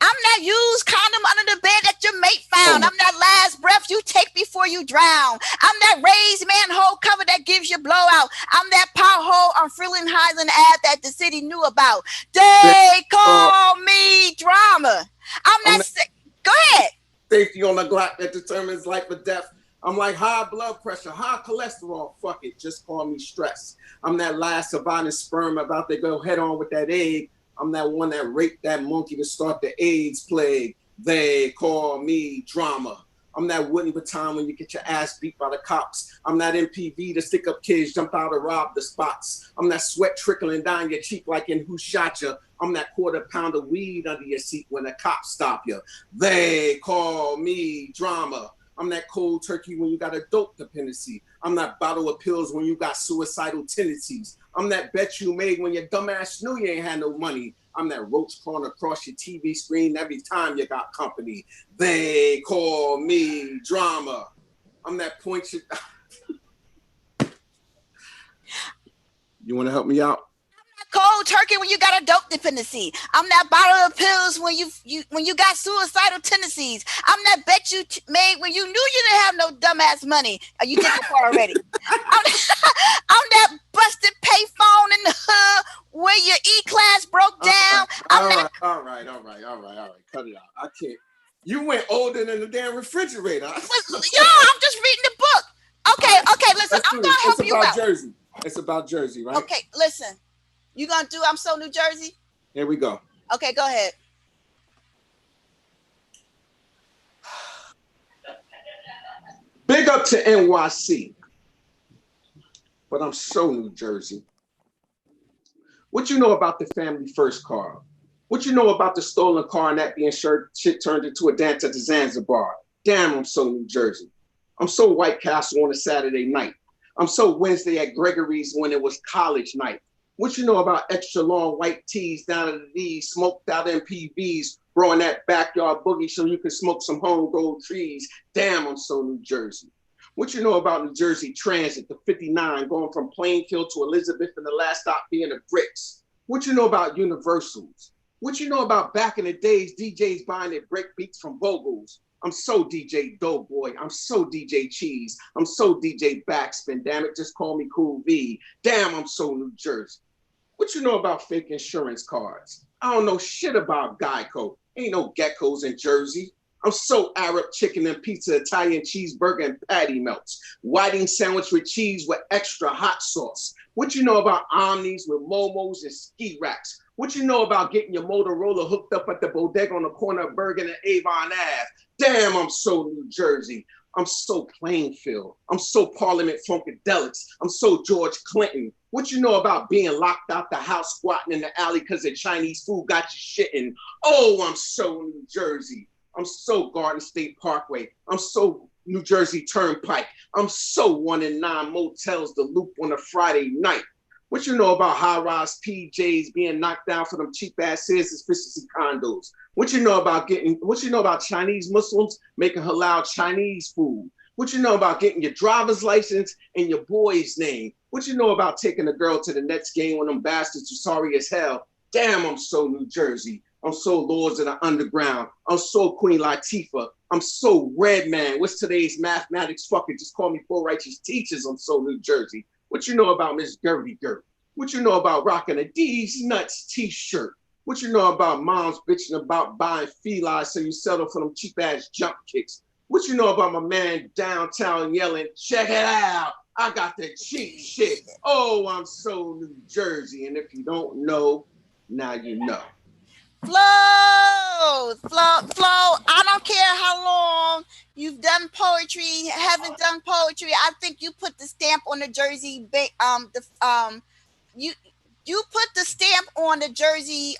I'm that used condom under the bed that your mate found. I'm that last breath you take before you drown. I'm that raised manhole cover that gives you blowout. I'm that pothole on Freeland-Heisman ad that the city knew about. They call me drama. Go ahead. Safety on the Glock that determines life or death. I'm like high blood pressure, high cholesterol. Fuck it, just call me stress. I'm that last surviving sperm about to go head on with that egg. I'm that one that raped that monkey to start the AIDS plague. They call me drama. I'm that wooden baton when you get your ass beat by the cops. I'm that MPV to stick up kids, jump out and rob the spots. I'm that sweat trickling down your cheek like in Who Shot Ya. I'm that quarter-pound of weed under your seat when the cops stop you. They call me drama. I'm that cold turkey when you got a dope dependency. I'm that bottle of pills when you got suicidal tendencies. I'm that bet you made when your dumbass knew you ain't had no money. I'm that roach crawling across your TV screen every time you got company. They call me drama. I'm that point you... You want to help me out? Cold turkey when you got a dope dependency. I'm that bottle of pills when you got suicidal tendencies. I'm that bet you made when you knew you didn't have no dumbass money. You did the part already. I'm that busted payphone in the hood where your E-class broke down. All right. Cut it out. I can't. You went older than the damn refrigerator. Yo, I'm just reading the book. Okay, listen, I'm gonna help you out. It's about Jersey, right? Okay, listen. You gonna do I'm So New Jersey? Here we go. Okay, go ahead. Big up to NYC, but I'm so New Jersey. What you know about the family first car? What you know about the stolen car and that being shit turned into a dance at the Zanzibar? Damn, I'm so New Jersey. I'm so White Castle on a Saturday night. I'm so Wednesday at Gregory's when it was college night. What you know about extra long white tees down to the knees, smoked out MPVs, growing that backyard boogie so you can smoke some homegrown trees? Damn, I'm so New Jersey. What you know about New Jersey Transit, the 59, going from Plainfield to Elizabeth and the last stop being the Bricks? What you know about Universals? What you know about back in the days, DJs buying their break beats from Vogels? I'm so DJ Doughboy. I'm so DJ Cheese. I'm so DJ Backspin. Damn it, just call me Cool V. Damn, I'm so New Jersey. What you know about fake insurance cards? I don't know shit about Geico. Ain't no geckos in Jersey. I'm so Arab chicken and pizza, Italian cheeseburger and patty melts. Whiting sandwich with cheese with extra hot sauce. What you know about omnis with momos and ski racks? What you know about getting your Motorola hooked up at the bodega on the corner of Bergen and Avon Ave? Damn, I'm so New Jersey. I'm so Plainfield. I'm so Parliament Funkadelics. I'm so George Clinton. What you know about being locked out the house, squatting in the alley because the Chinese food got you shitting? Oh, I'm so New Jersey. I'm so Garden State Parkway. I'm so New Jersey Turnpike. I'm so 1 in 9 motels, the Loop on a Friday night. What you know about high-rise PJs being knocked down for them cheap-ass citizens efficiency condos? What you know about Chinese Muslims making halal Chinese food? What you know about getting your driver's license and your boy's name? What you know about taking a girl to the Nets game when them bastards are sorry as hell? Damn, I'm so New Jersey. I'm so Lords of the Underground. I'm so Queen Latifah. I'm so Redman. What's today's mathematics? Fucking just call me Four Righteous Teachers. I'm so New Jersey. What you know about Miss Gertie Dirt? What you know about rocking a D's Nuts t-shirt? What you know about moms bitching about buying felines so you settle for them cheap ass jump kicks? What you know about my man downtown yelling, check it out, I got the cheap shit. Oh, I'm so New Jersey. And if you don't know, now you know. Flo, I don't care how long you've done poetry, haven't done poetry. I think you put the stamp on the Jersey, you put the stamp on the Jersey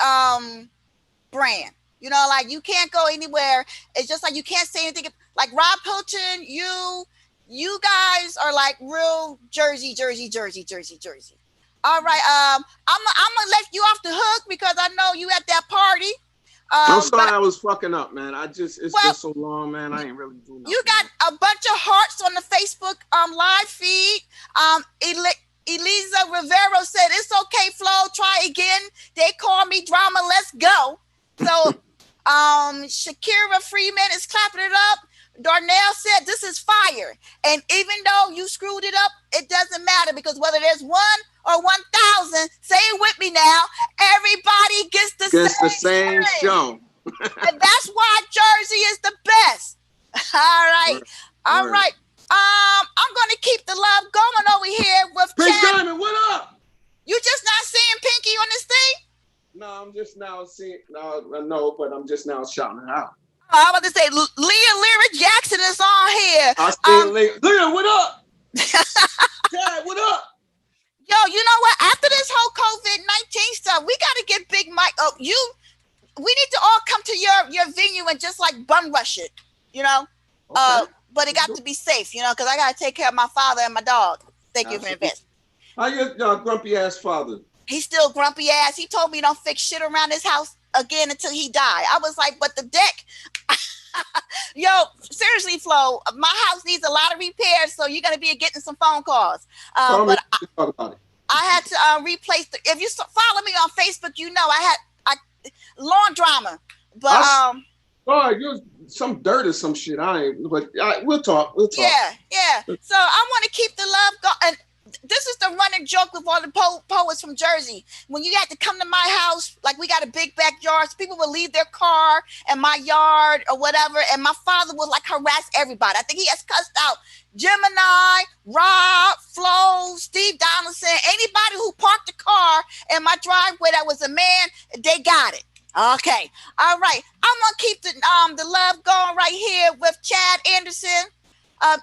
brand. You know, like you can't go anywhere. It's just like you can't say anything. Like Rob Hilton, you guys are like real Jersey. All right, I'm gonna let you off the hook because I know you at that party. I'm sorry I was fucking up, man. It's been so long, man. I ain't really doing nothing. You got a bunch of hearts on the Facebook live feed. Elisa Rivero said, it's okay, Flo, try again. They call me drama, let's go. So Shakira Freeman is clapping it up. Darnell said, this is fire. And even though you screwed it up, it doesn't matter because whether there's 1 or 1,000, say it with me now, everybody gets the same show. And that's why Jersey is the best. All right. All right. I'm going to keep the love going over here with Pink Chad. Diamond, what up? You just not seeing Pinky on this thing? No, I'm just now seeing, no, but I'm just now shouting it out. I'm about to say, Leah Lyra Jackson is on here. I see Leah, what up? Chad, what up? Yo, you know what? After this whole COVID-19 stuff, we got to get Big Mike. We need to all come to your venue and just like bum rush it, you know? Okay. But it got to be safe, you know, because I got to take care of my father and my dog. Thank you for investing. How your grumpy ass father? He's still grumpy ass. He told me don't fix shit around his house again until he die. I was like, but the deck. Yo, seriously, Flo, my house needs a lot of repairs, so you're gonna be getting some phone calls. But talk about it. I had to replace if you follow me on Facebook, you know I long drama. But you some dirt or some shit. We'll talk. Yeah. So I want to keep the love going. And this is the running joke with all the poets from Jersey. When you had to come to my house, like we got a big backyard, so people would leave their car in my yard or whatever, and my father would like harass everybody. I think he has cussed out Gemini, Rob, Flo, Steve Donaldson, anybody who parked the car in my driveway that was a man, they got it. Okay. All right. I'm gonna keep the love going right here with Chad Anderson. I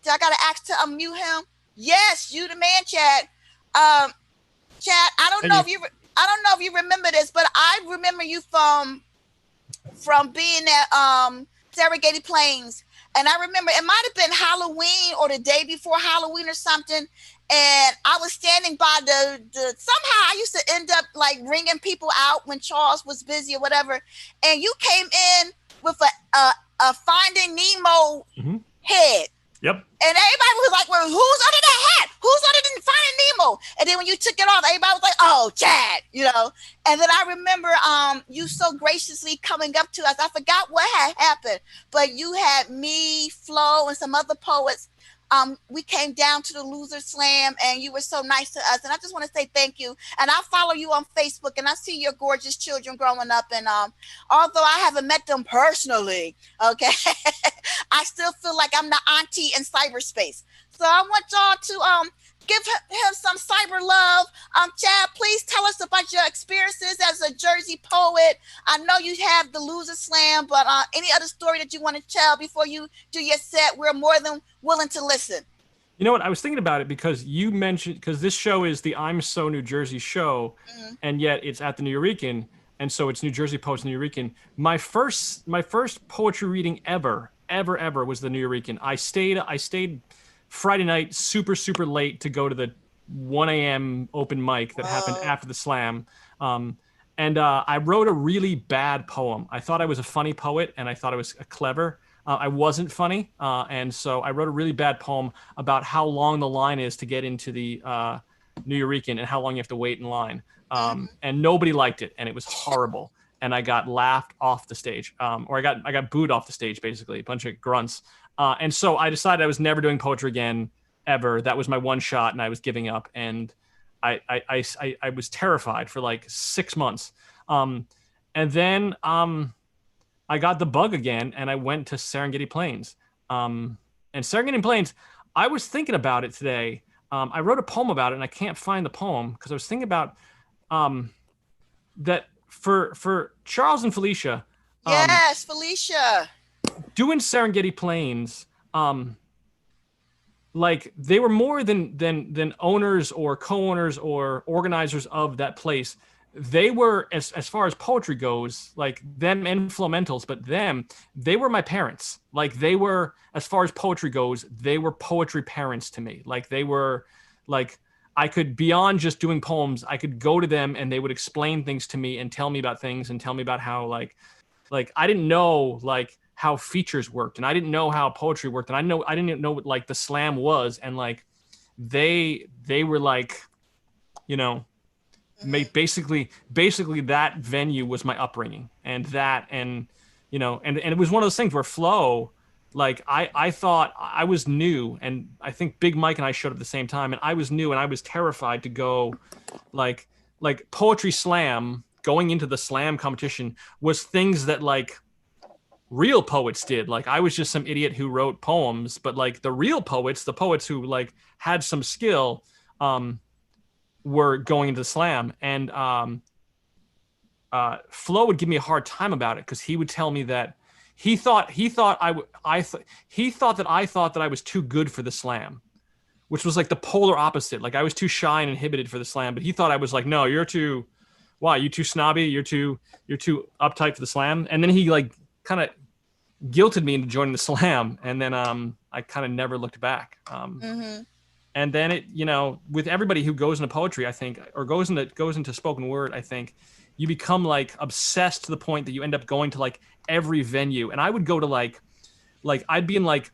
gotta ask to unmute him. Yes, you the man, Chad. Chad, I don't know if you remember this, but I remember you from being at Serengeti Plains, and I remember it might have been Halloween or the day before Halloween or something. And I was standing by the somehow I used to end up like ringing people out when Charles was busy or whatever. And you came in with a Finding Nemo head. Yep. And everybody was like, well, who's under that hat? Who's under the Finding Nemo? And then when you took it off, everybody was like, oh, Chad, you know. And then I remember you so graciously coming up to us. I forgot what had happened, but you had me, Flo, and some other poets we came down to the Loser Slam, and you were so nice to us. And I just want to say thank you. And I follow you on Facebook, and I see your gorgeous children growing up. And although I haven't met them personally, okay, I still feel like I'm the auntie in cyberspace. So I want y'all to give him some cyber love. Chad, please tell us about your experiences as a Jersey poet. I know you have the Loser Slam, but any other story that you want to tell before you do your set, we're more than willing to listen. You know what? I was thinking about it because you mentioned, because this show is the I'm So New Jersey show, and yet it's at the New Eurekan, and so it's New Jersey Poets New Eurekan. My first poetry reading ever was the New Eurekan. I stayed Friday night super late to go to the 1 a.m. open mic that happened after the slam. And I wrote a really bad poem. I thought I was a funny poet, and I thought I was clever. I wasn't funny, and so I wrote a really bad poem about how long the line is to get into the New Eurekan and how long you have to wait in line. And nobody liked it, and it was horrible. And I got laughed off the stage, or I got booed off the stage, basically, a bunch of grunts. And so I decided I was never doing poetry again, ever. That was my one shot, and I was giving up. And I was terrified for like 6 months. And then I got the bug again, and I went to Serengeti Plains. And Serengeti Plains, I was thinking about it today. I wrote a poem about it, and I can't find the poem because I was thinking about that for Charles and Felicia. Yes, Felicia. Doing Serengeti Plains, like they were more than owners or co-owners or organizers of that place. They were, as far as poetry goes, like them influmentals, but they were my parents. Like they were, as far as poetry goes, they were poetry parents to me. Like they were, like I could, beyond just doing poems, I could go to them and they would explain things to me and tell me about things and tell me about how like I didn't know like how features worked, and I didn't know how poetry worked, and I didn't know what like the slam was, and like they were like, you know, basically that venue was my upbringing, and that, and you know, and it was one of those things where flow, like I thought I was new, and I think Big Mike and I showed up at the same time, and I was new, and I was terrified to go, like poetry slam, going into the slam competition was things that like real poets did. Like I was just some idiot who wrote poems, but like the real poets, the poets who like had some skill, were going into the slam. And Flo would give me a hard time about it because he would tell me that he thought that I thought that I was too good for the slam, which was like the polar opposite. Like I was too shy and inhibited for the slam, but he thought I was like, no, you're too, why, you too snobby, you're too uptight for the slam. And then he like kind of guilted me into joining the slam, and then I kind of never looked back. And then it, you know, with everybody who goes into poetry, I think, or goes into spoken word, I think you become like obsessed to the point that you end up going to like every venue. And I would go to like I'd be in like,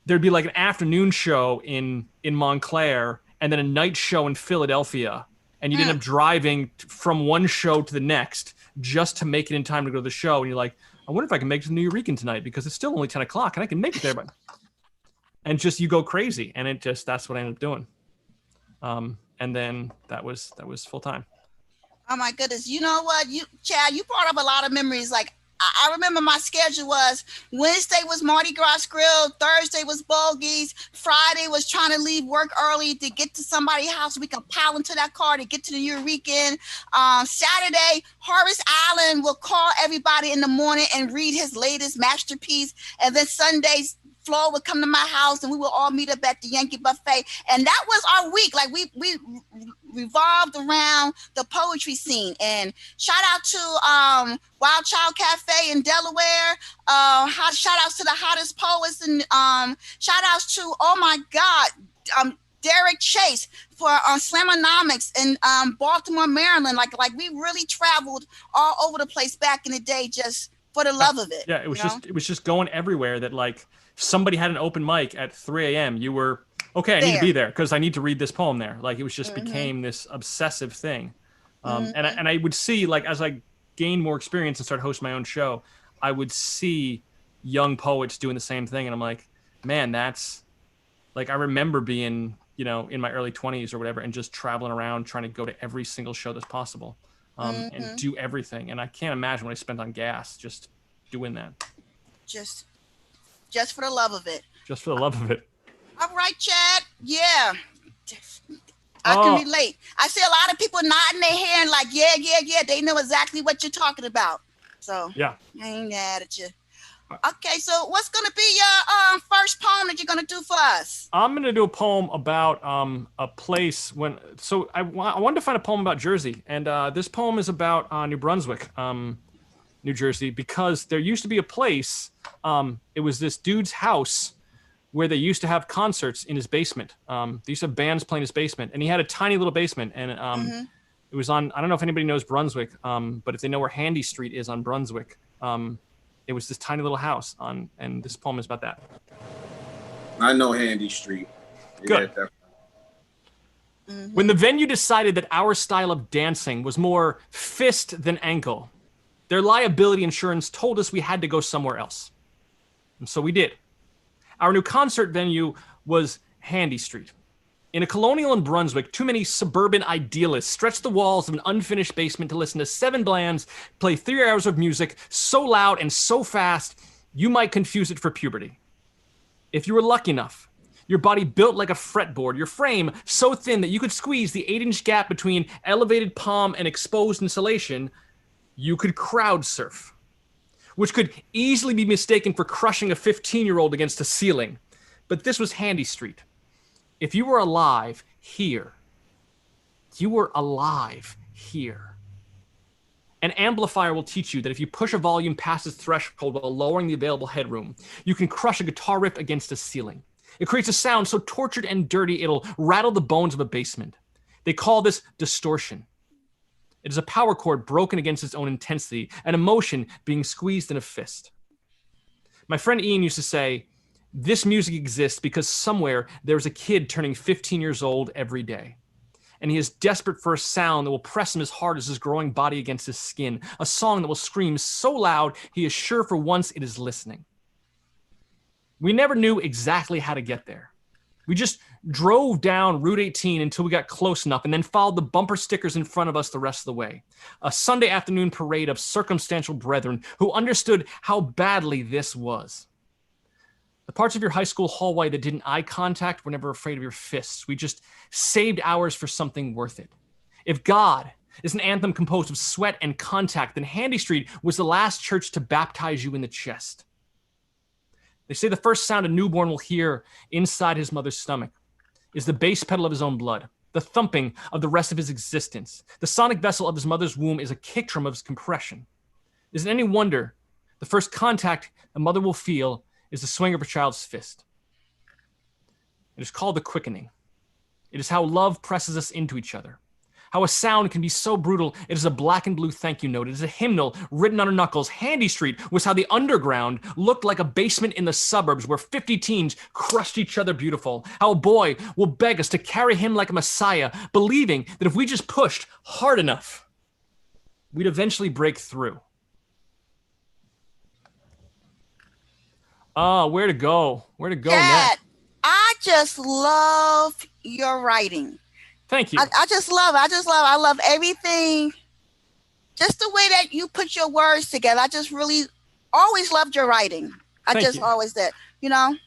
there'd be like an afternoon show in Montclair and then a night show in Philadelphia, and you'd end up driving from one show to the next just to make it in time to go to the show. And you're like, I wonder if I can make it to New Eurekan tonight because it's still only 10 o'clock and I can make it there. But and just you go crazy, and it just, that's what I ended up doing. And then that was full time. Oh my goodness! You know what, Chad, you brought up a lot of memories. Like I remember my schedule was Wednesday was Mardi Gras Grill, Thursday was Bogies, Friday was trying to leave work early to get to somebody's house. We can pile into that car to get to the Eurekan. Saturday, Horace Allen will call everybody in the morning and read his latest masterpiece, and then Sundays, Flo would come to my house and we would all meet up at the Yankee Buffet. And that was our week. Like we revolved around the poetry scene. And shout out to Wild Child Cafe in Delaware. Shout outs to the hottest poets, and shout outs to, oh my God, Derek Chase for Slamonomics in Baltimore, Maryland. Like we really traveled all over the place back in the day just for the love of it. Yeah, it was just going everywhere. That like somebody had an open mic at 3 a.m. You were, okay, I need to be there because I need to read this poem there. Like it was just became this obsessive thing. And I would see, like, as I gained more experience and started hosting my own show, I would see young poets doing the same thing. And I'm like, man, that's Like I remember being, in my early 20s or whatever, and just traveling around trying to go to every single show that's possible, and do everything. And I can't imagine what I spent on gas just doing that. Just for the love of it. Just for the love of it. All right, Chad. Yeah. I can relate. I see a lot of people nodding their head and like, yeah. They know exactly what you're talking about. So yeah, I ain't mad at you. Okay, so what's gonna be your first poem that you're gonna do for us? I'm gonna do a poem about a place I wanted to find a poem about Jersey, and this poem is about New Brunswick, New Jersey, because there used to be a place. It was this dude's house where they used to have concerts in his basement. They used to have bands playing in his basement, and he had a tiny little basement, and it was on. I don't know if anybody knows Brunswick, but if they know where Handy Street is on Brunswick. It was this tiny little house and this poem is about that. I know Handy Street. Good. Yeah, when the venue decided that our style of dancing was more fist than ankle, their liability insurance told us we had to go somewhere else. And so we did. Our new concert venue was Handy Street. In a colonial in Brunswick, too many suburban idealists stretched the walls of an unfinished basement to listen to 7 bands play 3 hours of music so loud and so fast, you might confuse it for puberty. If you were lucky enough, your body built like a fretboard, your frame so thin that you could squeeze the 8-inch gap between elevated palm and exposed insulation, you could crowd surf, which could easily be mistaken for crushing a 15-year-old against a ceiling. But this was Handy Street. If you were alive here, you were alive here. An amplifier will teach you that if you push a volume past its threshold while lowering the available headroom, you can crush a guitar riff against a ceiling. It creates a sound so tortured and dirty it'll rattle the bones of a basement. They call this distortion. It is a power chord broken against its own intensity, an emotion being squeezed in a fist. My friend Ian used to say, this music exists because somewhere there's a kid turning 15 years old every day. And he is desperate for a sound that will press him as hard as his growing body against his skin. A song that will scream so loud he is sure for once it is listening. We never knew exactly how to get there. We just drove down Route 18 until we got close enough and then followed the bumper stickers in front of us the rest of the way. A Sunday afternoon parade of circumstantial brethren who understood how badly this was. The parts of your high school hallway that didn't eye contact were never afraid of your fists. We just saved hours for something worth it. If God is an anthem composed of sweat and contact, then Handy Street was the last church to baptize you in the chest. They say the first sound a newborn will hear inside his mother's stomach is the bass pedal of his own blood, the thumping of the rest of his existence. The sonic vessel of his mother's womb is a kick drum of his compression. Is it any wonder the first contact a mother will feel is the swing of her child's fist? It is called the quickening. It is how love presses us into each other. How a sound can be so brutal, it is a black and blue thank you note. It is a hymnal written on our knuckles. Handy Street was how the underground looked like a basement in the suburbs where 50 teens crushed each other beautiful. How a boy will beg us to carry him like a messiah, believing that if we just pushed hard enough, we'd eventually break through. Where to go? Where to go next? I just love your writing. Thank you. I just love it. I love everything. Just the way that you put your words together. I just really always loved your writing. I Thank just you. always did. I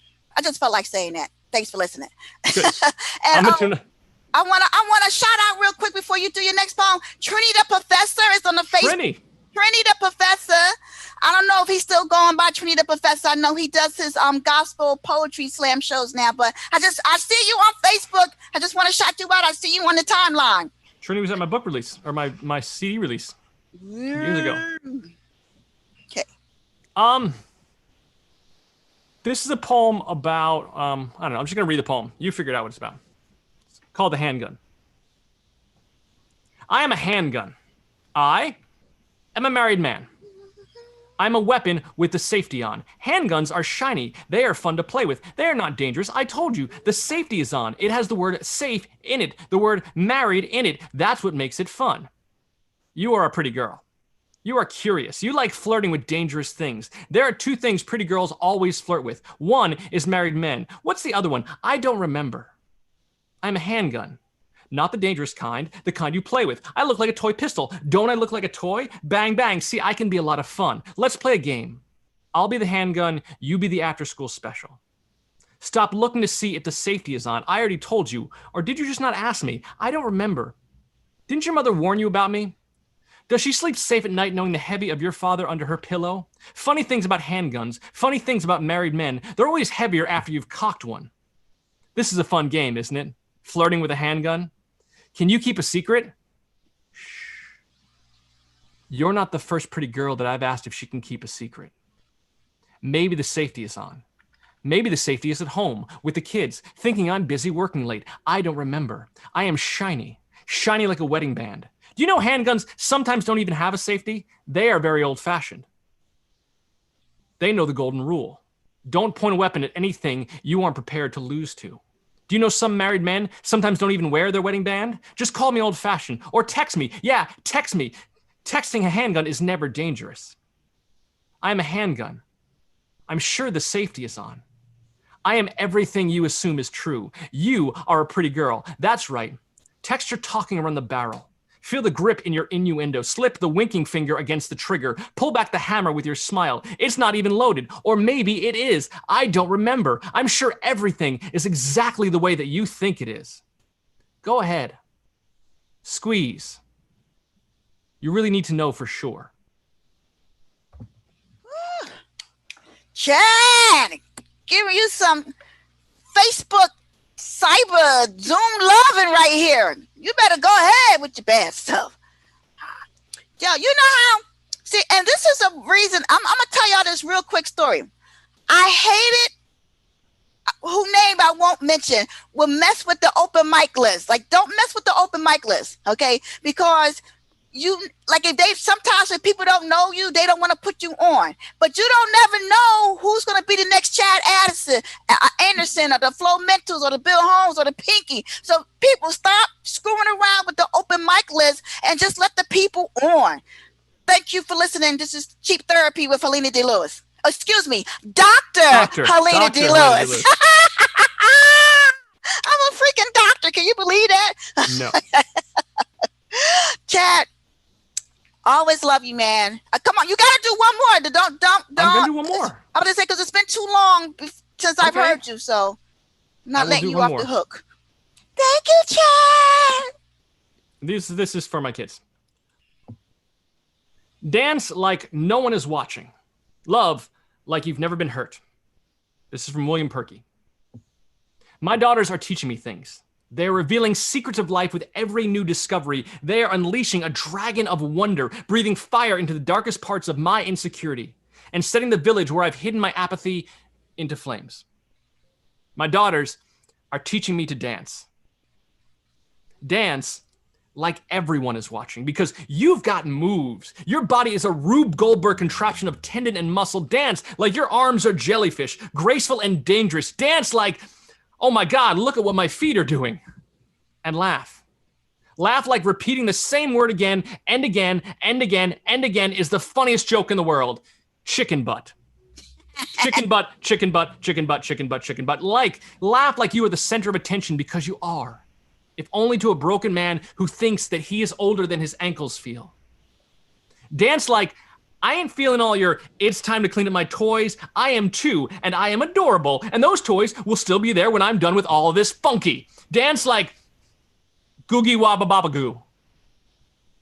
just felt like saying that. Thanks for listening. Good. And I wanna shout out real quick before you do your next poem. Trini the Professor is on the Facebook. Trini the Professor. I don't know if he's still going by Trini the Professor. I know he does his gospel poetry slam shows now, but I see you on Facebook. I just want to shout you out. I see you on the timeline. Trini was at my book release or my CD release years ago. Okay. This is a poem about I don't know. I'm just gonna read the poem. You figured out what it's about. It's called The Handgun. I am a handgun. I am a married man. I'm a weapon with the safety on. Handguns are shiny. They are fun to play with. They are not dangerous. I told you, the safety is on. It has the word safe in it, the word married in it. That's what makes it fun. You are a pretty girl. You are curious. You like flirting with dangerous things. There are two things pretty girls always flirt with. One is married men. What's the other one? I don't remember. I'm a handgun. Not the dangerous kind, the kind you play with. I look like a toy pistol. Don't I look like a toy? Bang, bang. See, I can be a lot of fun. Let's play a game. I'll be the handgun. You be the after-school special. Stop looking to see if the safety is on. I already told you. Or did you just not ask me? I don't remember. Didn't your mother warn you about me? Does she sleep safe at night knowing the heavy of your father under her pillow? Funny things about handguns, funny things about married men. They're always heavier after you've cocked one. This is a fun game, isn't it? Flirting with a handgun. Can you keep a secret? Shh. You're not the first pretty girl that I've asked if she can keep a secret. Maybe the safety is on. Maybe the safety is at home with the kids, thinking I'm busy working late. I don't remember. I am shiny like a wedding band. Do you know handguns sometimes don't even have a safety? They are very old-fashioned. They know the golden rule. Don't point a weapon at anything you aren't prepared to lose to. Do you know some married men sometimes don't even wear their wedding band? Just call me old-fashioned or text me. Yeah, text me. Texting a handgun is never dangerous. I'm a handgun. I'm sure the safety is on. I am everything you assume is true. You are a pretty girl. That's right. Text your talking around the barrel. Feel the grip in your innuendo. Slip the winking finger against the trigger. Pull back the hammer with your smile. It's not even loaded. Or maybe it is. I don't remember. I'm sure everything is exactly the way that you think it is. Go ahead. Squeeze. You really need to know for sure. Chad, giving you some Facebook cyber Zoom loving right here. You better go ahead with your bad stuff. Yo, you know how, see, and this is a reason, I'm gonna tell y'all this real quick story. I hated, who name I won't mention, will mess with the open mic list. Like, don't mess with the open mic list, okay? Because you, like, if they, sometimes when people don't know you, they don't want to put you on. But you don't never know who's going to be the next Chad Anderson or the Flo Mentals or the Bill Holmes or the Pinky. So people stop screwing around with the open mic list and just let the people on. Thank you for listening. This is Cheap Therapy with Helena D. Lewis. Excuse me, Dr. Helena D. Lewis. I'm a freaking doctor. Can you believe that? No. Chad, always love you, man. Come on, you gotta do one more. Don't. I'm gonna do one more. I'm gonna say because it's been too long since I've heard you, so I'm not letting you off the hook. Thank you, Chad. This is for my kids. Dance like no one is watching. Love like you've never been hurt. This is from William Perky. My daughters are teaching me things. They are revealing secrets of life with every new discovery. They are unleashing a dragon of wonder, breathing fire into the darkest parts of my insecurity, and setting the village where I've hidden my apathy into flames. My daughters are teaching me to dance. Dance like everyone is watching, because you've got moves. Your body is a Rube Goldberg contraption of tendon and muscle. Dance like your arms are jellyfish, graceful and dangerous. Dance like, oh my God, look at what my feet are doing. And laugh. Laugh like repeating the same word again and again and again and again is the funniest joke in the world. Chicken butt. Chicken butt, chicken butt, chicken butt, chicken butt, chicken butt. Laugh like you are the center of attention, because you are. If only to a broken man who thinks that he is older than his ankles feel. Dance like, I ain't feeling all your, it's time to clean up my toys. I am too, and I am adorable, and those toys will still be there when I'm done with all of this funky. Dance like, googie wabba baba goo.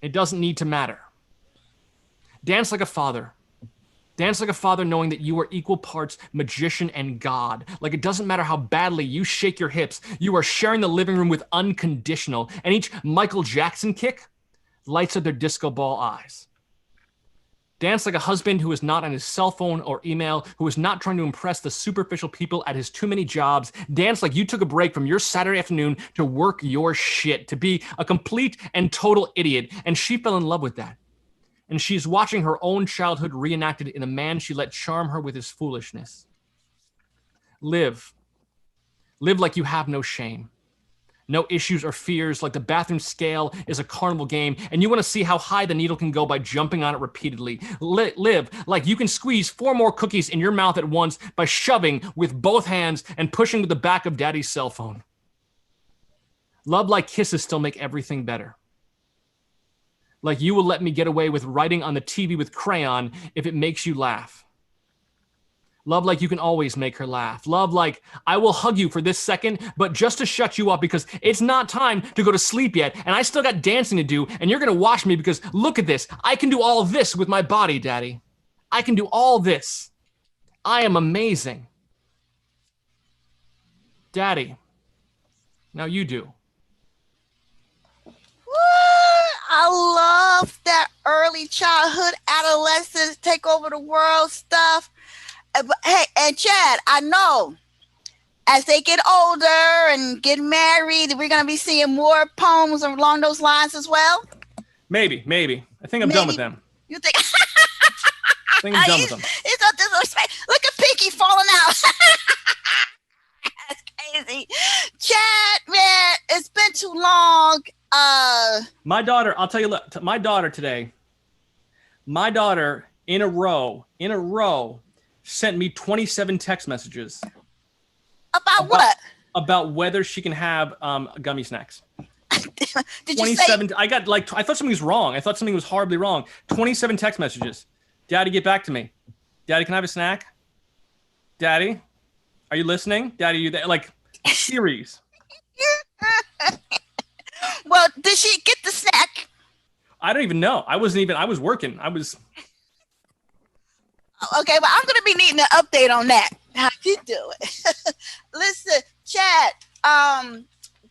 It doesn't need to matter. Dance like a father. Dance like a father, knowing that you are equal parts magician and God. Like it doesn't matter how badly you shake your hips, you are sharing the living room with unconditional, and each Michael Jackson kick lights up their disco ball eyes. Dance like a husband who is not on his cell phone or email, who is not trying to impress the superficial people at his too many jobs. Dance like you took a break from your Saturday afternoon to work your shit, to be a complete and total idiot, and she fell in love with that. And she's watching her own childhood reenacted in a man she let charm her with his foolishness. Live. Live like you have no shame. No issues or fears, like the bathroom scale is a carnival game, and you want to see how high the needle can go by jumping on it repeatedly. Live like you can squeeze 4 more cookies in your mouth at once by shoving with both hands and pushing with the back of daddy's cell phone. Love like kisses still make everything better. Like you will let me get away with writing on the TV with crayon if it makes you laugh. Love like you can always make her laugh. Love like I will hug you for this second, but just to shut you up because it's not time to go to sleep yet, and I still got dancing to do, and you're gonna watch me because look at this. I can do all this with my body, Daddy. I can do all this. I am amazing. Daddy, now you do. I love that early childhood, adolescence, take over the world stuff. But hey, and Chad, I know as they get older and get married, we're going to be seeing more poems along those lines as well. Maybe. I think I'm done with them. You think? I think I'm done with them. It's a disrespect. Look at Pinky falling out. That's crazy. Chad, man, it's been too long. My daughter, I'll tell you, my daughter today, in a row, sent me 27 text messages. About what? About whether she can have gummy snacks. Did 27. You say? I thought something was wrong. I thought something was horribly wrong. 27 text messages. Daddy, get back to me. Daddy, can I have a snack? Daddy, are you listening? Daddy, you there? Like series. Well, did she get the snack? I don't even know. I was working. Okay, well, I'm going to be needing an update on that. How you do it? Listen, Chad,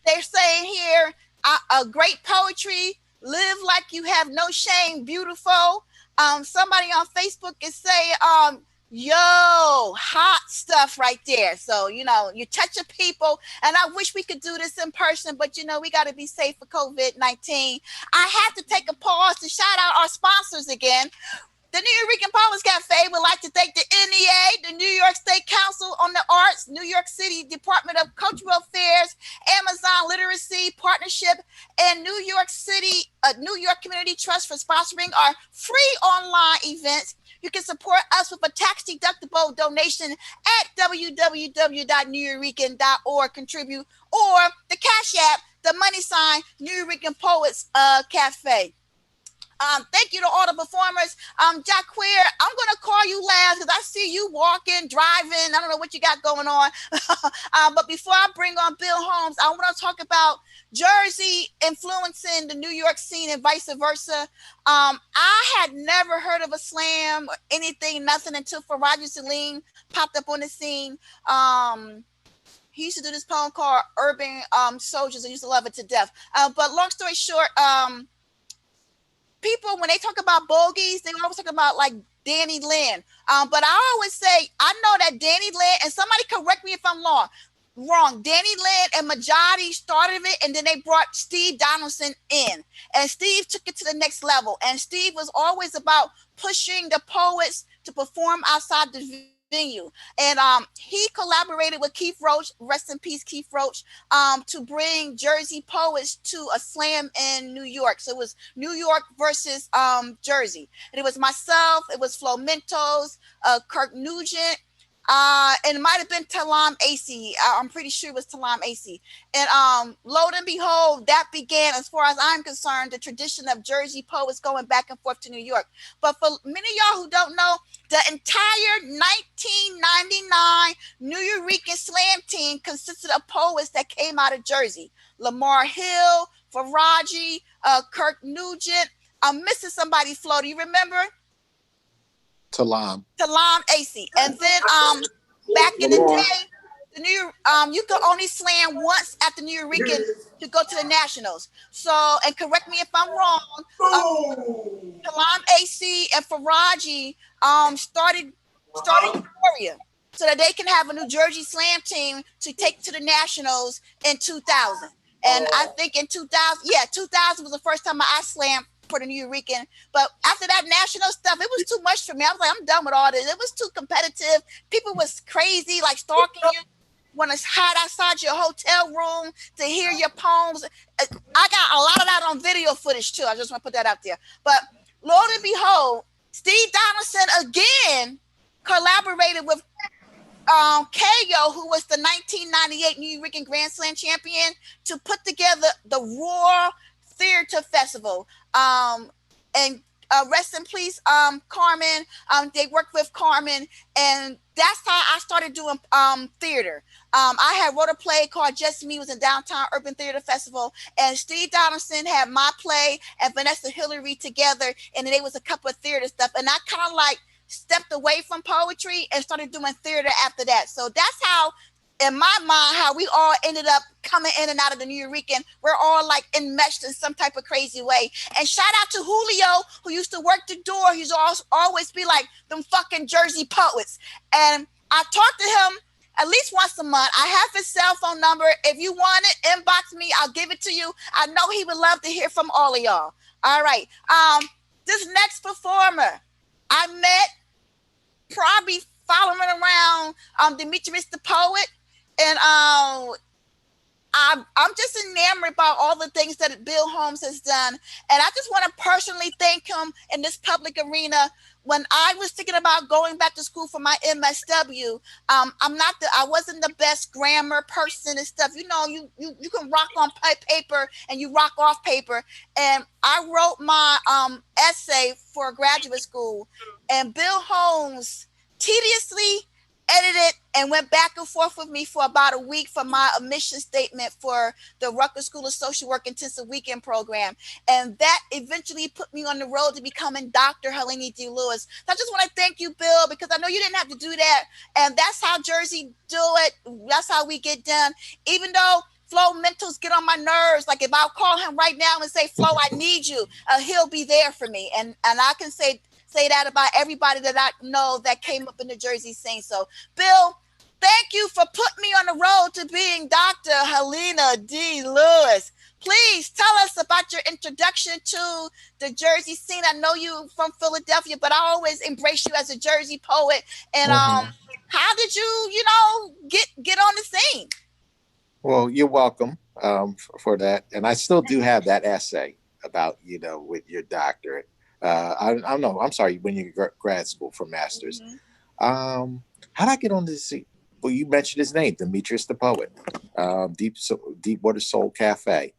they're saying here, great poetry, live like you have no shame, beautiful. Somebody on Facebook is saying, yo, hot stuff right there. So, you touching people, and I wish we could do this in person, but, we got to be safe for COVID-19. I have to take a pause to shout out our sponsors again. The New York Poets Cafe would like to thank the NEA, the New York State Council on the Arts, New York City Department of Cultural Affairs, Amazon Literacy Partnership, and New York City, New York Community Trust for sponsoring our free online events. You can support us with a tax-deductible donation at www.newyorrican.org, contribute, or the Cash App, the money sign, New York Poets Cafe. Thank you to all the performers. Jack Queer, I'm going to call you last because I see you walking, driving. I don't know what you got going on. But before I bring on Bill Holmes, I want to talk about Jersey influencing the New York scene and vice versa. I had never heard of a slam or anything, nothing until Faraji Salim popped up on the scene. He used to do this poem called Urban Soldiers. I used to love it to death. But long story short, people, when they talk about bogeys, they always talk about like Danny Lynn. But I always say, I know that Danny Lynn, and somebody correct me if I'm wrong. Danny Lynn and Majority started it, and then they brought Steve Donaldson in. And Steve took it to the next level. And Steve was always about pushing the poets to perform outside the venue. And he collaborated with Keith Roach, rest in peace, Keith Roach, to bring Jersey poets to a slam in New York. So it was New York versus Jersey. And it was myself, it was Flo Mentos, Kirk Nugent, and it might have been Talam AC. I'm pretty sure it was Talam AC. And lo and behold, that began, as far as I'm concerned, the tradition of Jersey poets going back and forth to New York. But for many of y'all who don't know, the entire 1999 New Eurekan Slam team consisted of poets that came out of Jersey. Lamar Hill, Faraji, Kirk Nugent. I'm missing somebody, Flo. Do you remember? Talam AC. And then back in the day, the new you could only slam once at the New Eurekan to go to the nationals. So, and correct me if I'm wrong, Talam AC and Faraji started Euphoria so that they can have a New Jersey slam team to take to the nationals in 2000. And I think in 2000 was the first time I slammed for the New Eurekan. But after that national stuff, it was too much for me. I was like, I'm done with all this. It was too competitive. People was crazy, like stalking you, want to hide outside charge your hotel room to hear your poems. I got a lot of that on video footage too. I just want to put that out there. But lo and behold, Steve Donaldson again collaborated with KO, who was the 1998 New York Grand Slam champion, to put together the Roar Theater Festival. And rest in peace, Carmen. They worked with Carmen, and that's how I started doing theater. I had wrote a play called Just Me, was in Downtown Urban Theater Festival, and Steve Donaldson had my play and Vanessa Hillary together, and then there was a couple of theater stuff, and I kind of like stepped away from poetry and started doing theater after that. So that's how, in my mind, how we all ended up coming in and out of the New Eurekan. We're all like enmeshed in some type of crazy way. And shout out to Julio, who used to work the door. He's always be like them fucking Jersey poets. And I talk to him at least once a month. I have his cell phone number. If you want it, inbox me. I'll give it to you. I know he would love to hear from all of y'all. All right. This next performer I met probably following around Demetrius the Poet, and I'm just enamored by all the things that Bill Holmes has done, and I just want to personally thank him in this public arena. When I was thinking about going back to school for my MSW, I wasn't the best grammar person and stuff. You know, you can rock on paper and you rock off paper. And I wrote my essay for graduate school, and Bill Holmes tediously edited and went back and forth with me for about a week for my admission statement for the Rutgers School of Social Work Intensive Weekend Program. And that eventually put me on the road to becoming Dr. Helena D. Lewis. So I just want to thank you, Bill, because I know you didn't have to do that. And that's how Jersey do it. That's how we get done. Even though Flo mentals get on my nerves, like if I'll call him right now and say, Flo, I need you, he'll be there for me. And I can say that about everybody that I know that came up in the Jersey scene. So, Bill, thank you for putting me on the road to being Dr. Helena D. Lewis. Please tell us about your introduction to the Jersey scene. I know you from Philadelphia, but I always embrace you as a Jersey poet. And how did you get on the scene? Well, you're welcome for that. And I still do have that essay about, with your doctorate. I don't know. I'm sorry, when you grad school for masters. How did I get on this? Well, you mentioned his name, Demetrius the Poet, Deepwater Soul Cafe.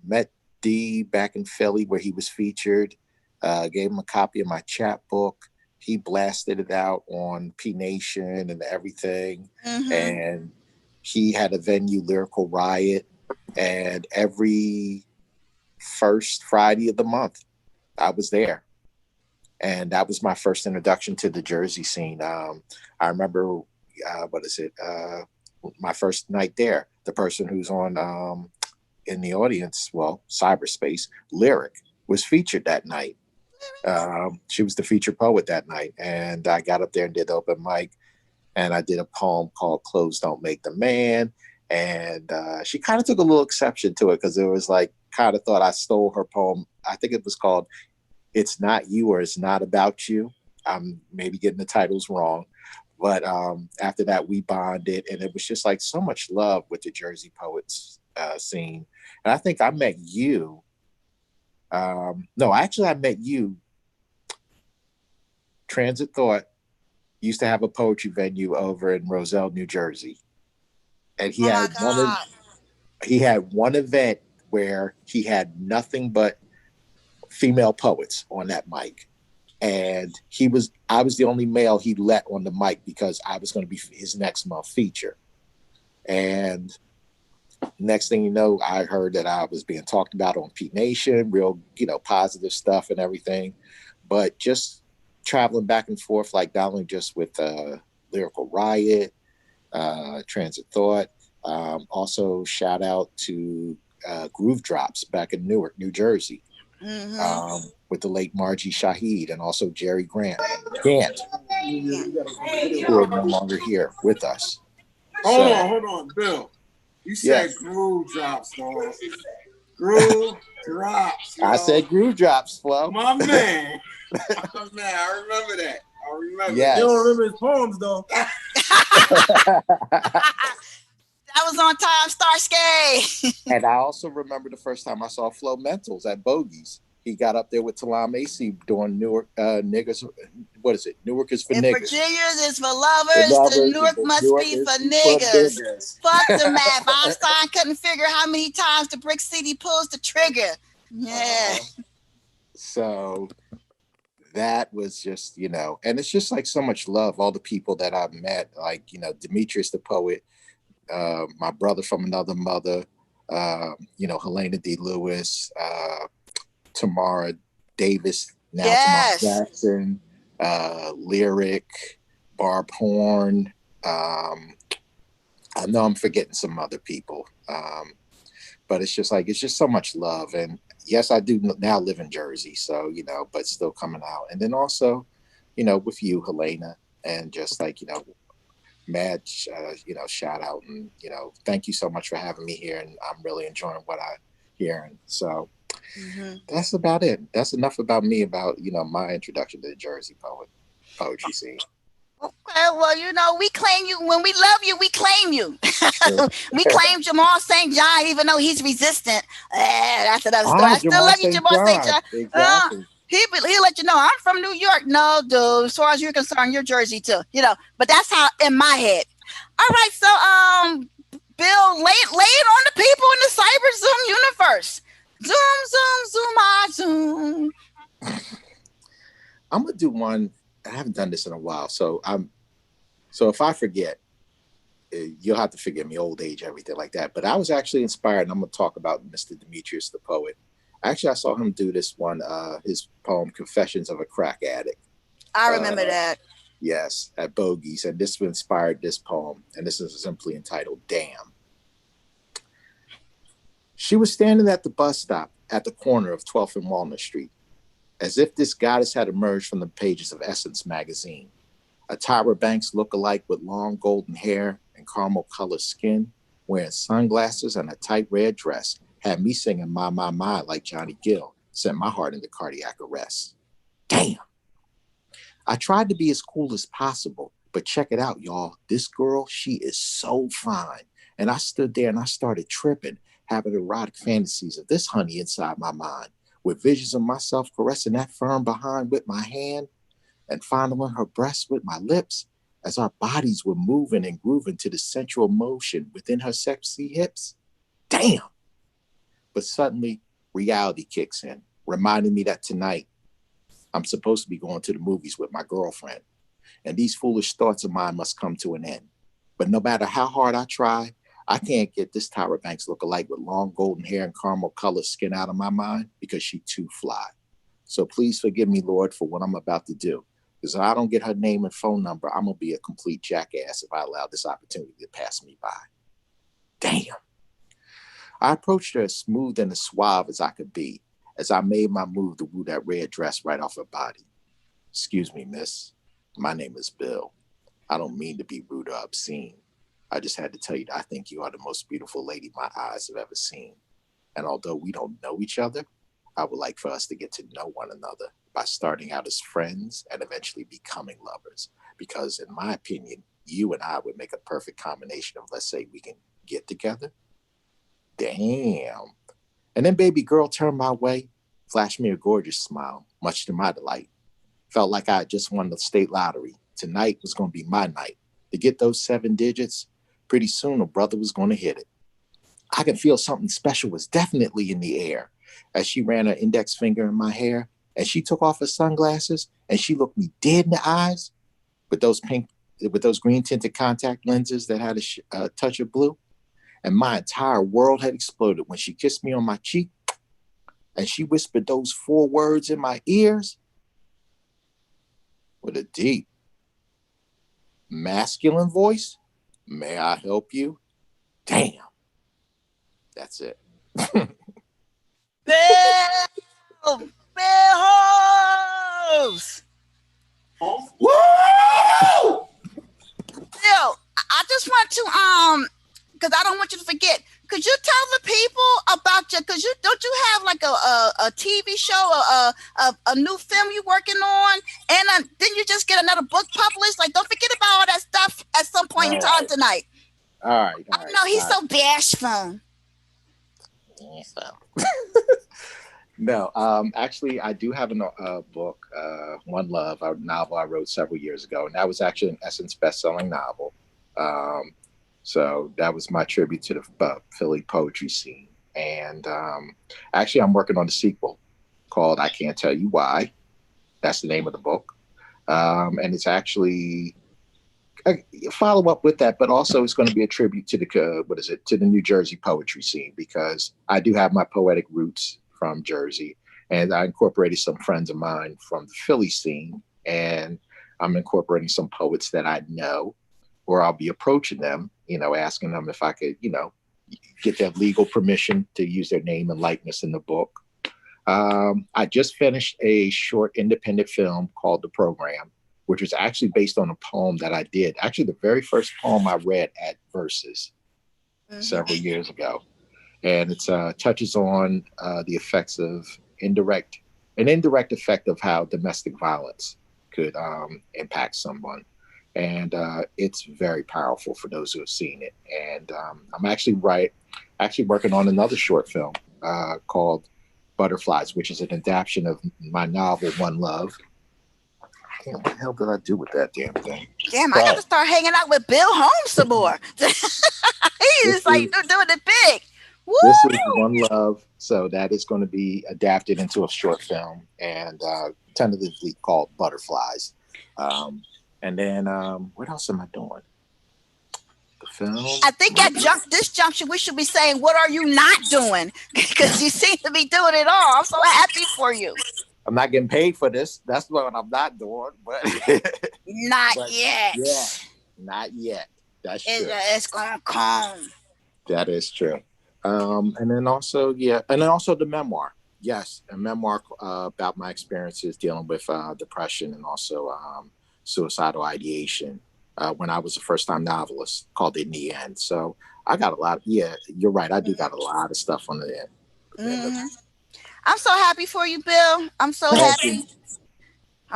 Met D back in Philly where he was featured. Gave him a copy of my chapbook. He blasted it out on P Nation and everything. And he had a venue, Lyrical Riot, and every first Friday of the month, I was there. And that was my first introduction to the Jersey scene. I remember, my first night there, the person who's on in the audience, cyberspace, Lyric, was featured that night. She was the featured poet that night. And I got up there and did open mic. And I did a poem called Clothes Don't Make the Man. And she kind of took a little exception to it because it was like, kind of thought I stole her poem. I think it was called It's Not You or It's Not About You. I'm maybe getting the titles wrong. But after that, we bonded. And it was just like so much love with the Jersey Poets scene. And I think I met you. I met you. Transit Thought used to have a poetry venue over in Roselle, New Jersey. And he had one event where he had nothing but female poets on that mic. And I was the only male he let on the mic because I was going to be his next month feature. And next thing you know, I heard that I was being talked about on P Nation, real, positive stuff and everything. But just traveling back and forth, like not only just with Lyrical Riot, Transit Thought, also shout out to Groove Drops back in Newark, New Jersey, with the late Margie Shaheed and also Jerry Gant, who are no longer here with us. Hold on, Bill. You said Groove Drops, though. Groove Drops. I said Groove Drops, Flo. My man. Oh, man, I remember that. Yes. You don't remember his poems, though. That Bills on time, Starsky. And I also remember the first time I saw Flo Mentals at Bogies. He got up there with Talam AC doing Newark niggas. What is it? Newark is for If niggas. Virginia's is for lovers, the Newark must be for niggas. Fuck the math. Einstein couldn't figure how many times the brick city pulls the trigger. Yeah. So that was just, and it's just like so much love. All the people that I've met, like, Demetrius the poet, my brother from another mother, Helena D. Lewis, Tamara Davis, now Yes. Tamara Jackson, Lyric, Barb Horn. I know I'm forgetting some other people, but it's just so much love. And yes, I do now live in Jersey, so but still coming out. And then also, with you, Helena, and just like mad, shout out and thank you so much for having me here, and I'm really enjoying what I'm hearing. So. Mm-hmm. That's about it. That's enough about me, about my introduction to the Jersey poetry scene. Okay, well, we claim you. When we love you, we claim you. We claim Jamal St. John, even though he's resistant. That's another story. I still love you, Jamal St. John. Exactly. He'll let you know I'm from New York. No, dude. As far as you're concerned, you're Jersey too. But that's how in my head. All right, so Bill, lay it on the people in the Cyber Zoom universe. Zoom. I'm gonna do one. I haven't done this in a while, so if I forget, you'll have to forgive me, old age, everything like that. But I was actually inspired, and I'm gonna talk about Mr. Demetrius the poet. Actually, I saw him do this one, his poem "Confessions of a Crack Addict." I remember that. Yes, at Bogies, and this inspired this poem, and this is simply entitled "Damn." She was standing at the bus stop at the corner of 12th and Walnut Street, as if this goddess had emerged from the pages of Essence magazine. A Tyra Banks look-alike with long golden hair and caramel-colored skin, wearing sunglasses and a tight red dress, had me singing My, like Johnny Gill, sent my heart into cardiac arrest. Damn! I tried to be as cool as possible, but check it out, y'all. This girl, she is so fine. And I stood there and I started tripping, having erotic fantasies of this honey inside my mind, with visions of myself caressing that firm behind with my hand and fondling her breasts with my lips as our bodies were moving and grooving to the sensual motion within her sexy hips. Damn! But suddenly, reality kicks in, reminding me that tonight I'm supposed to be going to the movies with my girlfriend, and these foolish thoughts of mine must come to an end. But no matter how hard I try, I can't get this Tyra Banks look-alike with long golden hair and caramel-colored skin out of my mind because she too fly. So please forgive me, Lord, for what I'm about to do. Because if I don't get her name and phone number, I'm going to be a complete jackass if I allow this opportunity to pass me by. Damn. I approached her as smooth and as suave as I could be as I made my move to woo that red dress right off her body. Excuse me, miss. My name is Bill. I don't mean to be rude or obscene. I just had to tell you that I think you are the most beautiful lady my eyes have ever seen. And although we don't know each other, I would like for us to get to know one another by starting out as friends and eventually becoming lovers. Because in my opinion, you and I would make a perfect combination of, let's say, we can get together. Damn. And then baby girl turned my way, flashed me a gorgeous smile, much to my delight. Felt like I had just won the state lottery. Tonight was going to be my night. To get those 7 digits, pretty soon a brother was going to hit it. I could feel something special was definitely in the air as she ran her index finger in my hair and she took off her sunglasses and she looked me dead in the eyes with those green tinted contact lenses that had a touch of blue. And my entire world had exploded when she kissed me on my cheek and she whispered those 4 words in my ears with a deep, masculine voice. May I help you? Damn. That's it. Bill! Woo! Bill, I just want to because I don't want you to forget. Could you tell the people about your? Because don't you have like a TV show, a new film you're working on, and then you just get another book published? Like, don't forget about all that stuff at some point in time tonight. All right. Oh no, he's so bashful. Yeah, so. No, actually, I do have a book, One Love, a novel I wrote several years ago, and that was actually an Essence best-selling novel. Um, so that was my tribute to the Philly poetry scene. And actually, I'm working on a sequel called "I Can't Tell You Why." That's the name of the book, and it's actually a follow up with that, but also it's going to be a tribute to to the New Jersey poetry scene, because I do have my poetic roots from Jersey, and I incorporated some friends of mine from the Philly scene, and I'm incorporating some poets that I know, or I'll be approaching them, asking them if I could, get their legal permission to use their name and likeness in the book. I just finished a short independent film called The Program, which was actually based on a poem that I did. Actually, the very first poem I read at Versus several years ago. And it touches on the effects of indirect effect of how domestic violence could impact someone. And it's very powerful for those who have seen it. And I'm actually working on another short film called Butterflies, which is an adaptation of my novel One Love. Damn, what the hell did I do with that damn thing? Damn, I got to start hanging out with Bill Holmes some more. He's like doing it big. Woo! This is One Love, so that is going to be adapted into a short film and tentatively called Butterflies. And then what else am I doing? The film. I think at this junction we should be saying, "What are you not doing?" Because you seem to be doing it all. I'm so happy for you. I'm not getting paid for this. That's what I'm not doing. But not yet. Yeah, not yet. That's true. It's gonna come. That is true. And then also the memoir. Yes, a memoir about my experiences dealing with depression and also suicidal ideation when I was a first-time novelist, called In the End. So I got a lot. Yeah, you're right. I do got a lot of stuff on the end. Mm-hmm. I'm so happy for you, Bill. I'm so happy.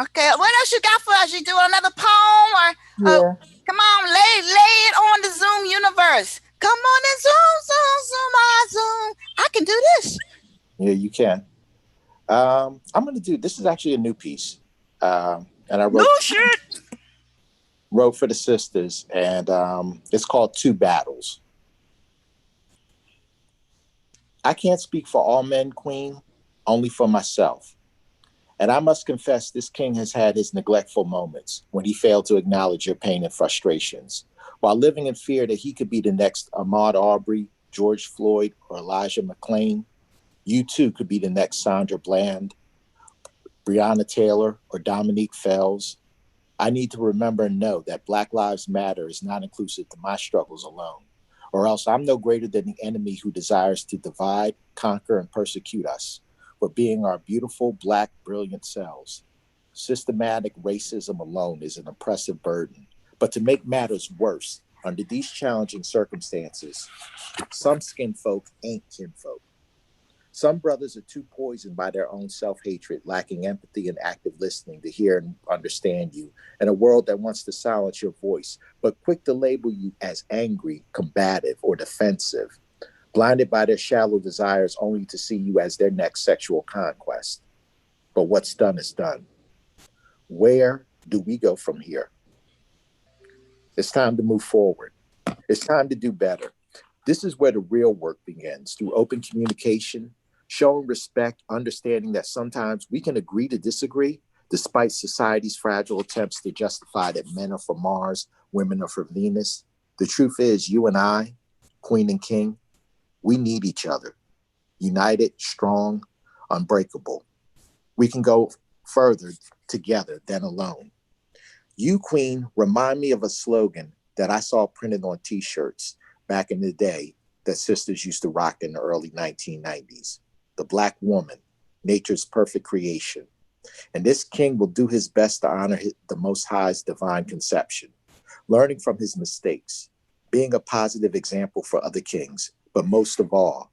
Okay, what else you got for us? You doing another poem or? Come on, lay it on the Zoom universe. Come on and zoom. I can do this. Yeah, you can. I'm gonna do. This is actually a new piece, and I wrote for the sisters, and it's called Two Battles. I can't speak for all men, Queen, only for myself. And I must confess, this king has had his neglectful moments when he failed to acknowledge your pain and frustrations, while living in fear that he could be the next Ahmaud Arbery, George Floyd, or Elijah McClain. You too could be the next Sandra Bland, Breonna Taylor, or Dominique Fells. I need to remember and know that Black Lives Matter is not inclusive to my struggles alone, or else I'm no greater than the enemy who desires to divide, conquer, and persecute us for being our beautiful, Black, brilliant selves. Systematic racism alone is an oppressive burden. But to make matters worse, under these challenging circumstances, some skin folk ain't kinfolk. Some brothers are too poisoned by their own self-hatred, lacking empathy and active listening to hear and understand you, in a world that wants to silence your voice, but quick to label you as angry, combative, or defensive, blinded by their shallow desires only to see you as their next sexual conquest. But what's done is done. Where do we go from here? It's time to move forward. It's time to do better. This is where the real work begins, through open communication, showing respect, understanding that sometimes we can agree to disagree, despite society's fragile attempts to justify that men are for Mars, women are for Venus. The truth is, you and I, Queen and King, we need each other. United, strong, unbreakable. We can go further together than alone. You, Queen, remind me of a slogan that I saw printed on t-shirts back in the day that sisters used to rock in the early 1990s. The Black woman, nature's perfect creation. And this king will do his best to honor the Most High's divine conception, learning from his mistakes, being a positive example for other kings, but most of all,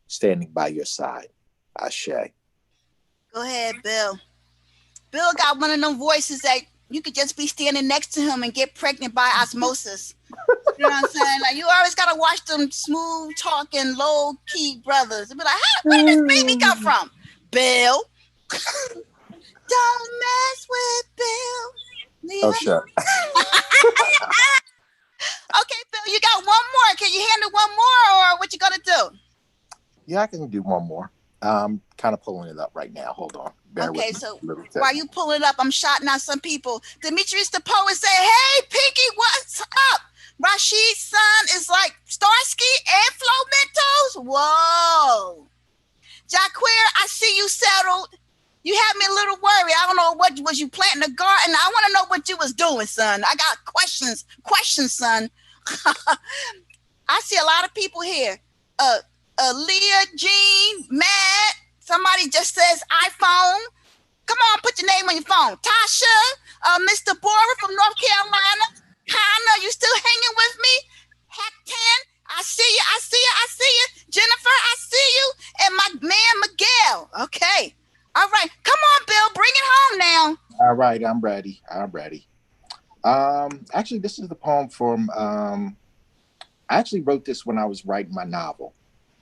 standing by your side. Ashe. Go ahead, Bill. Bill got one of them voices that you could just be standing next to him and get pregnant by osmosis. You know what I'm saying? Like you always gotta watch them smooth talking, low key brothers and be like, where did this baby come from? Bill. Don't mess with Bill. Leave Oh, him. sure. Okay, Bill, you got one more. Can you handle one more, or what you gonna do? Yeah, I can do one more. Kind of pulling it up right now. Hold on. Bear with Okay, me so a little bit. while you pull it up, I'm shouting out some people. Demetrius the poet say, "Hey, Pinky, what's up?" Rashid's son is like Starsky and Flo Mentos. Whoa. Jaquir, I see you settled. You had me a little worried. I don't know what was you planting a garden. I want to know what you was doing, son. I got questions, son. I see a lot of people here. Leah, Jean, Matt. Somebody just says iPhone. Come on, put your name on your phone. Tasha, Mr. Bora from North Carolina. Hannah, you still hanging with me? Hack 10, I see you, I see you, I see you. Jennifer, I see you. And my man, Miguel. Okay. All right. Come on, Bill. Bring it home now. All right, I'm ready. Actually, this is the poem from. I actually wrote this when I was writing my novel,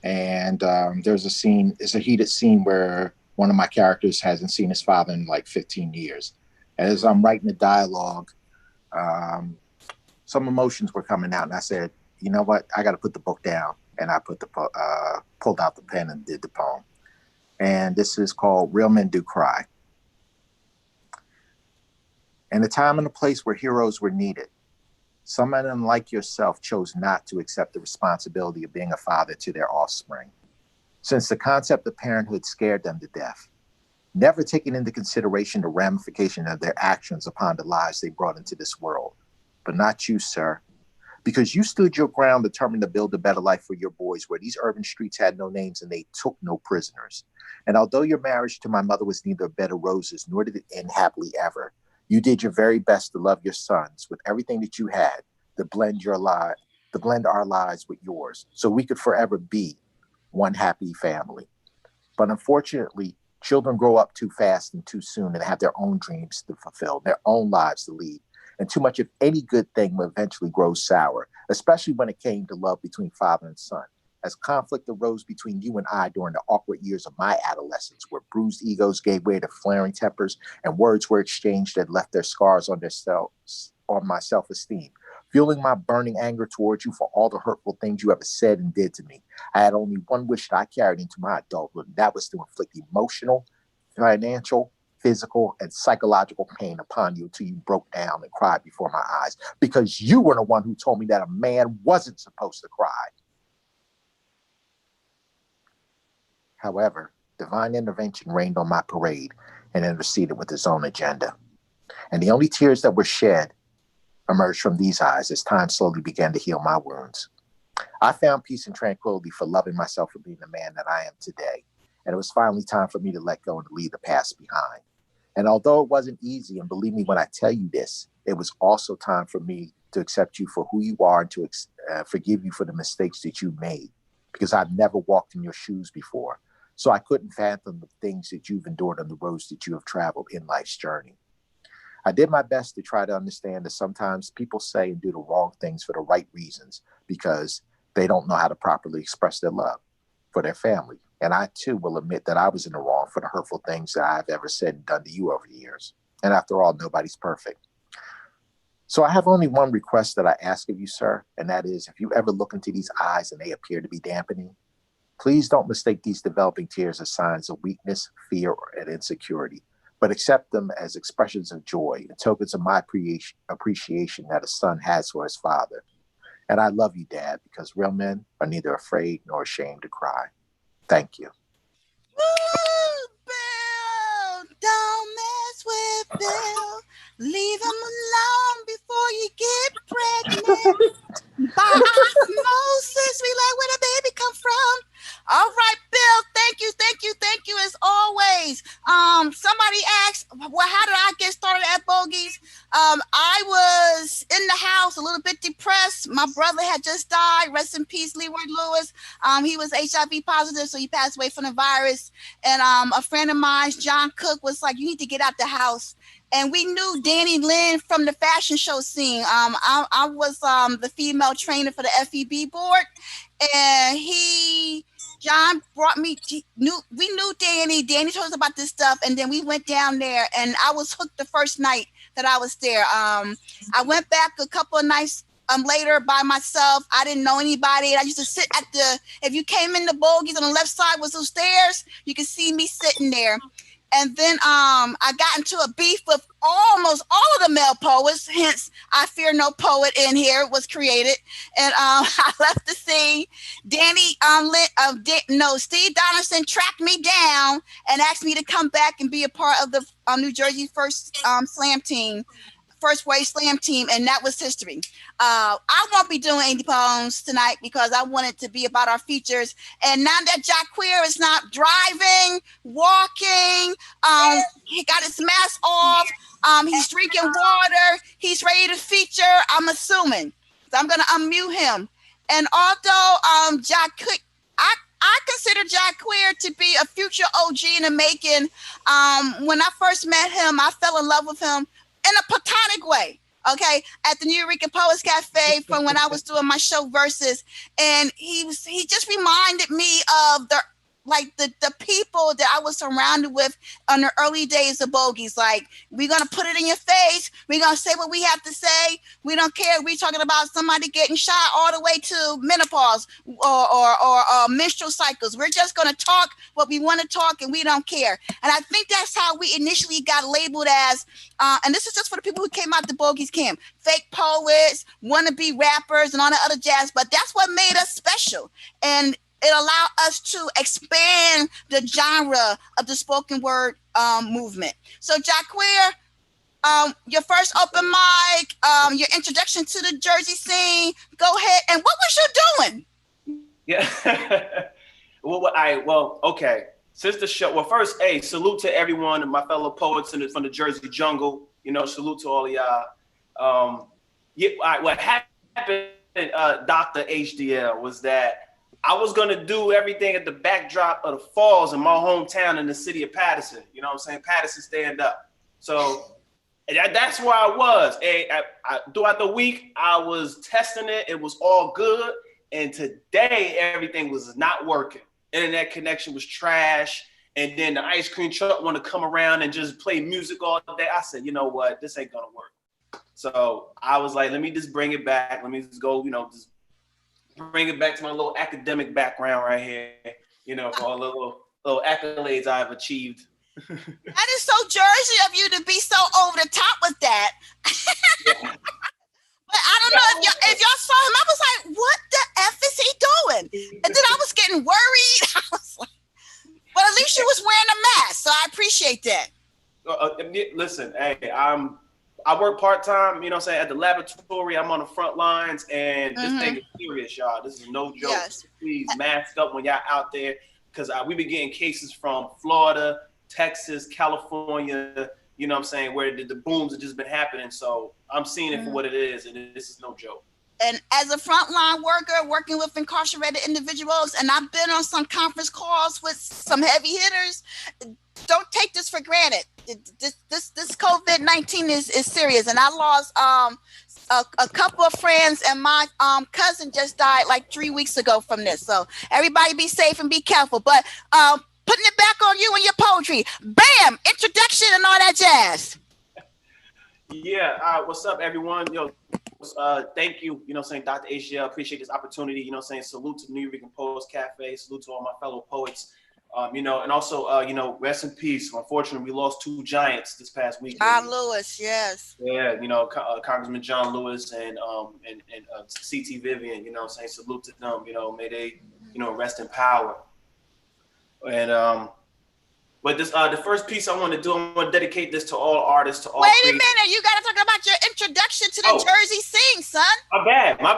and there's a scene. It's a heated scene where one of my characters hasn't seen his father in like 15 years. As I'm writing the dialogue, um, some emotions were coming out, and I said, "You know what? I got to put the book down." And I pulled out the pen and did the poem. And this is called "Real Men Do Cry." In a time and a place where heroes were needed, some men, unlike yourself, chose not to accept the responsibility of being a father to their offspring, since the concept of parenthood scared them to death, never taking into consideration the ramification of their actions upon the lives they brought into this world. But not you, sir, because you stood your ground determined to build a better life for your boys where these urban streets had no names and they took no prisoners. And although your marriage to my mother was neither a bed of roses nor did it end happily ever, you did your very best to love your sons with everything that you had, to blend our lives with yours, so we could forever be one happy family. But unfortunately, children grow up too fast and too soon and have their own dreams to fulfill, their own lives to lead. And too much of any good thing will eventually grow sour, especially when it came to love between father and son. As conflict arose between you and I during the awkward years of my adolescence, where bruised egos gave way to flaring tempers and words were exchanged that left their scars on my self-esteem, fueling my burning anger towards you for all the hurtful things you ever said and did to me. I had only one wish that I carried into my adulthood, and that was to inflict emotional, financial, physical, and psychological pain upon you until you broke down and cried before my eyes, because you were the one who told me that a man wasn't supposed to cry. However, divine intervention reigned on my parade and interceded with his own agenda. And the only tears that were shed emerged from these eyes as time slowly began to heal my wounds. I found peace and tranquility for loving myself and being the man that I am today. And it was finally time for me to let go and leave the past behind. And although it wasn't easy, and believe me when I tell you this, it was also time for me to accept you for who you are and to forgive you for the mistakes that you made, because I've never walked in your shoes before. So I couldn't fathom the things that you've endured on the roads that you have traveled in life's journey. I did my best to try to understand that sometimes people say and do the wrong things for the right reasons because they don't know how to properly express their love for their family. And I too will admit that I was in the wrong for the hurtful things that I've ever said and done to you over the years. And after all, nobody's perfect. So I have only one request that I ask of you, sir, and that is if you ever look into these eyes and they appear to be dampening, please don't mistake these developing tears as signs of weakness, fear, and insecurity, but accept them as expressions of joy and tokens of my appreciation that a son has for his father. And I love you, Dad, because real men are neither afraid nor ashamed to cry. Thank you. Woo, Bill! Don't mess with Bill. Leave him alone before you get pregnant. By osmosis, we like where the baby come from. All right, Bill. Thank you as always. Somebody asked, well, how did I get started at Bogies? I was in the house a little bit depressed. My brother had just died. Rest in peace, Leroy Lewis. He was HIV positive, so he passed away from the virus. And a friend of mine, John Cook, was like, you need to get out the house and we knew Danny Lynn from the fashion show scene. I was the female trainer for the FEB board, and John brought me. We knew Danny. Danny told us about this stuff, and then we went down there, and I was hooked the first night that I was there. I went back a couple of nights later by myself. I didn't know anybody. I used to sit at if you came in the bogies on the left side was those stairs, you could see me sitting there. And then I got into a beef with almost all of the male poets, hence I Fear No Poet in here was created. And I left the scene. Steve Donaldson tracked me down and asked me to come back and be a part of the New Jersey first first wave slam team, and that was history. I won't be doing any poems tonight because I want it to be about our features. And now that Jacqueer is not driving, walking, he got his mask off, he's drinking water, he's ready to feature, I'm assuming. So I'm gonna unmute him. And although I consider Jacqueer to be a future OG in the making. When I first met him, I fell in love with him in a platonic way, okay, at the New Eureka Poets Cafe from when I was doing my show Versus, and he just reminded me of the people that I was surrounded with on the early days of Bogies. Like, we're gonna put it in your face, we're gonna say what we have to say, we don't care if we're talking about somebody getting shot all the way to menopause or menstrual cycles. We're just gonna talk what we want to talk, and we don't care. And I think that's how we initially got labeled as, and this is just for the people who came out the Bogies camp, fake poets, wannabe rappers, and all the other jazz. But that's what made us special, and it allowed us to expand the genre of the spoken word movement. So Jacqueer, your first open mic, your introduction to the Jersey scene, go ahead. And what was you doing? Yeah. Okay. Since the show, first, salute to everyone and my fellow poets from the Jersey jungle. Salute to all of y'all. What happened, Dr. HDL, was that I was gonna do everything at the backdrop of the falls in my hometown in the city of Patterson. You know what I'm saying? Patterson, stand up. So that's where I was. Throughout the week, I was testing it. It was all good. And today, everything was not working. Internet connection was trash. And then the ice cream truck wanted to come around and just play music all day. I said, you know what? This ain't gonna work. So I was like, let me just bring it back. Let me just go, just bring it back to my little academic background right here, for all the little accolades I've achieved. That is so Jersey of you to be so over the top with that. Yeah. But I don't know if y'all saw him. I was like, what the F is he doing? And then I was getting worried. I was like, but at least you was wearing a mask, so I appreciate that. Listen, I work part-time, at the laboratory. I'm on the front lines, and this thing is serious, y'all. This is no joke. Yes. Please mask up when y'all out there, because we been getting cases from Florida, Texas, California, where the booms have just been happening. So I'm seeing it for what it is, and this is no joke. And as a frontline worker working with incarcerated individuals, and I've been on some conference calls with some heavy hitters, don't take this for granted. This COVID-19 is serious, and I lost a couple of friends, and my cousin just died like 3 weeks ago from this. So everybody be safe and be careful. But putting it back on you and your poetry, bam, introduction and all that jazz. Yeah, what's up, everyone? Thank you, Dr. HGL, appreciate this opportunity, salute to New Eureka Poets Cafe, salute to all my fellow poets. And also, rest in peace. Unfortunately, we lost two giants this past week. John Lewis, yes. Yeah, Congressman John Lewis and C.T. Vivian. Salute to them. May they, rest in power. And but this, the first piece I want to do, I want to dedicate this to all artists, to all. Wait a minute, you got to talk about your introduction to the Jersey scene, son. My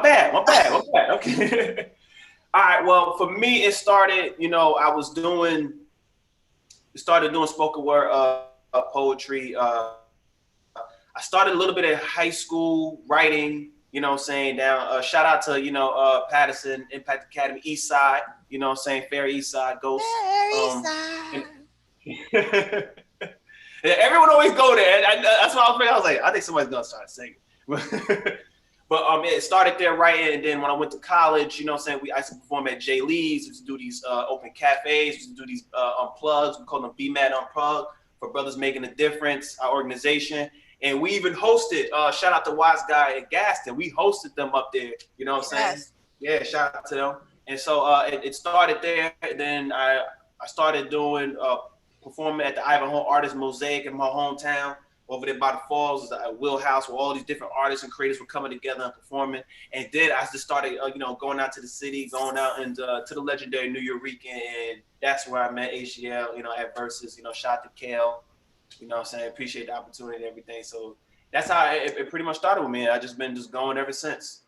bad. Okay. All right, well, for me, it started, I started doing spoken word poetry. I started a little bit in high school writing, down, shout out to, Patterson, Impact Academy, East Side, Fair East Side, Ghost. Fair East Side. Everyone always go there. That's what I was thinking. I was like, I think somebody's gonna start singing. But it started there, right? And then when I went to college, you know what I'm saying, I used to perform at J. Lee's, used to do these open cafes, used to do these unplugs. We call them BMAT Unplugged for Brothers Making a Difference, our organization. And we even hosted, shout out to Wise Guy at Gaston. We hosted them up there, you know what I'm saying? Yeah, shout out to them. And so it started there. And then I started doing performing at the Ivanhoe Artist Mosaic in my hometown. Over there by the falls is a wheelhouse where all these different artists and creators were coming together and performing. And then I just started, going out to the city, going out and to the legendary New York, and that's where I met ACL, at Versus, shout out to Kale, you know what I'm saying? Appreciate the opportunity and everything. So that's how it pretty much started with me. I just been going ever since.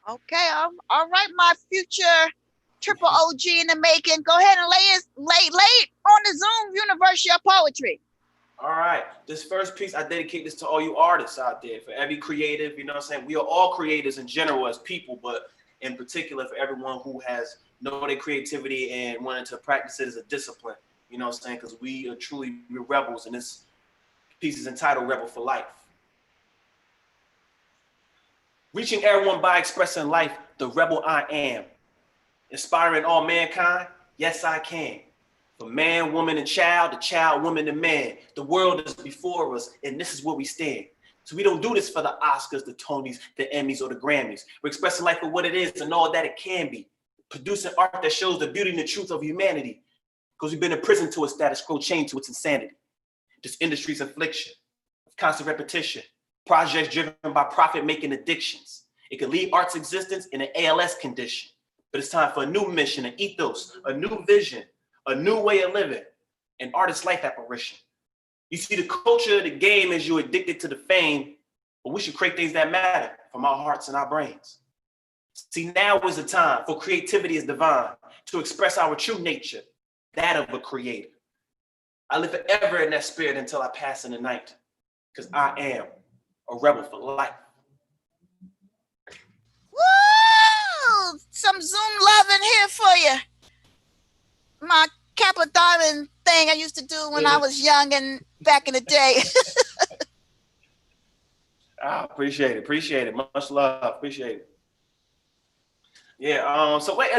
Okay, all right, my future triple OG in the making. Go ahead and lay on the Zoom universe your poetry. All right, this first piece, I dedicate this to all you artists out there, for every creative, you know what I'm saying? We are all creators in general as people, but in particular for everyone who has known their creativity and wanted to practice it as a discipline, you know what I'm saying? Because we are truly rebels, and this piece is entitled Rebel for Life. Reaching everyone by expressing life, the rebel I am. Inspiring all mankind, yes I can. For man, woman, and child, the child, woman, and man. The world is before us, and this is where we stand. So we don't do this for the Oscars, the Tonys, the Emmys, or the Grammys. We're expressing life for what it is and all that it can be. Producing art that shows the beauty and the truth of humanity. Because we've been imprisoned to a status quo, chained to its insanity. This industry's affliction, of constant repetition. Projects driven by profit-making addictions. It could leave art's existence in an ALS condition. But it's time for a new mission, an ethos, a new vision, a new way of living, an artist's life apparition. You see, the culture of the game is you addicted to the fame, but we should create things that matter from our hearts and our brains. See, now is the time for creativity is divine, to express our true nature, that of a creator. I live forever in that spirit until I pass in the night, because I am a rebel for life. Woo! Some Zoom love in here for you. My Kappa Diamond thing I used to do when I was young and back in the day. Appreciate it. Much love. Appreciate it. Yeah. So wait,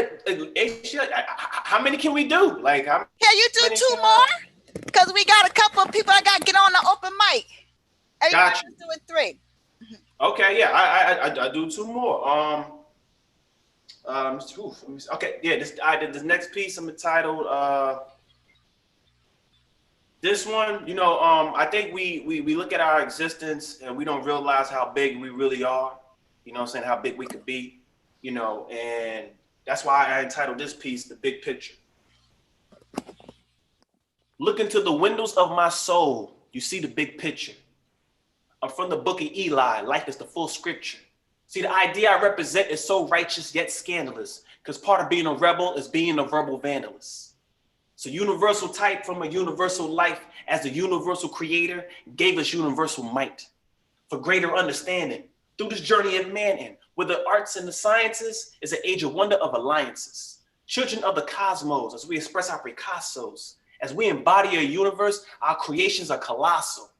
how many can we do? Like, can you do two more? Because we got a couple of people I got to get on the open mic. Everybody's doing 3. Okay. Yeah. I do 2 more. Okay. Yeah. This next piece I'm entitled. This one, I think we look at our existence and we don't realize how big we really are. You know what I'm saying? How big we could be, and that's why I entitled this piece, The Big Picture. Look into the windows of my soul, you see the big picture. I'm from the book of Eli, life is the full scripture. See, the idea I represent is so righteous yet scandalous, because part of being a rebel is being a verbal vandalist. So universal type from a universal life as the universal creator gave us universal might for greater understanding through this journey of man in, where the arts and the sciences is an age of wonder of alliances. Children of the cosmos, as we express our Picassos, as we embody a universe, our creations are colossal.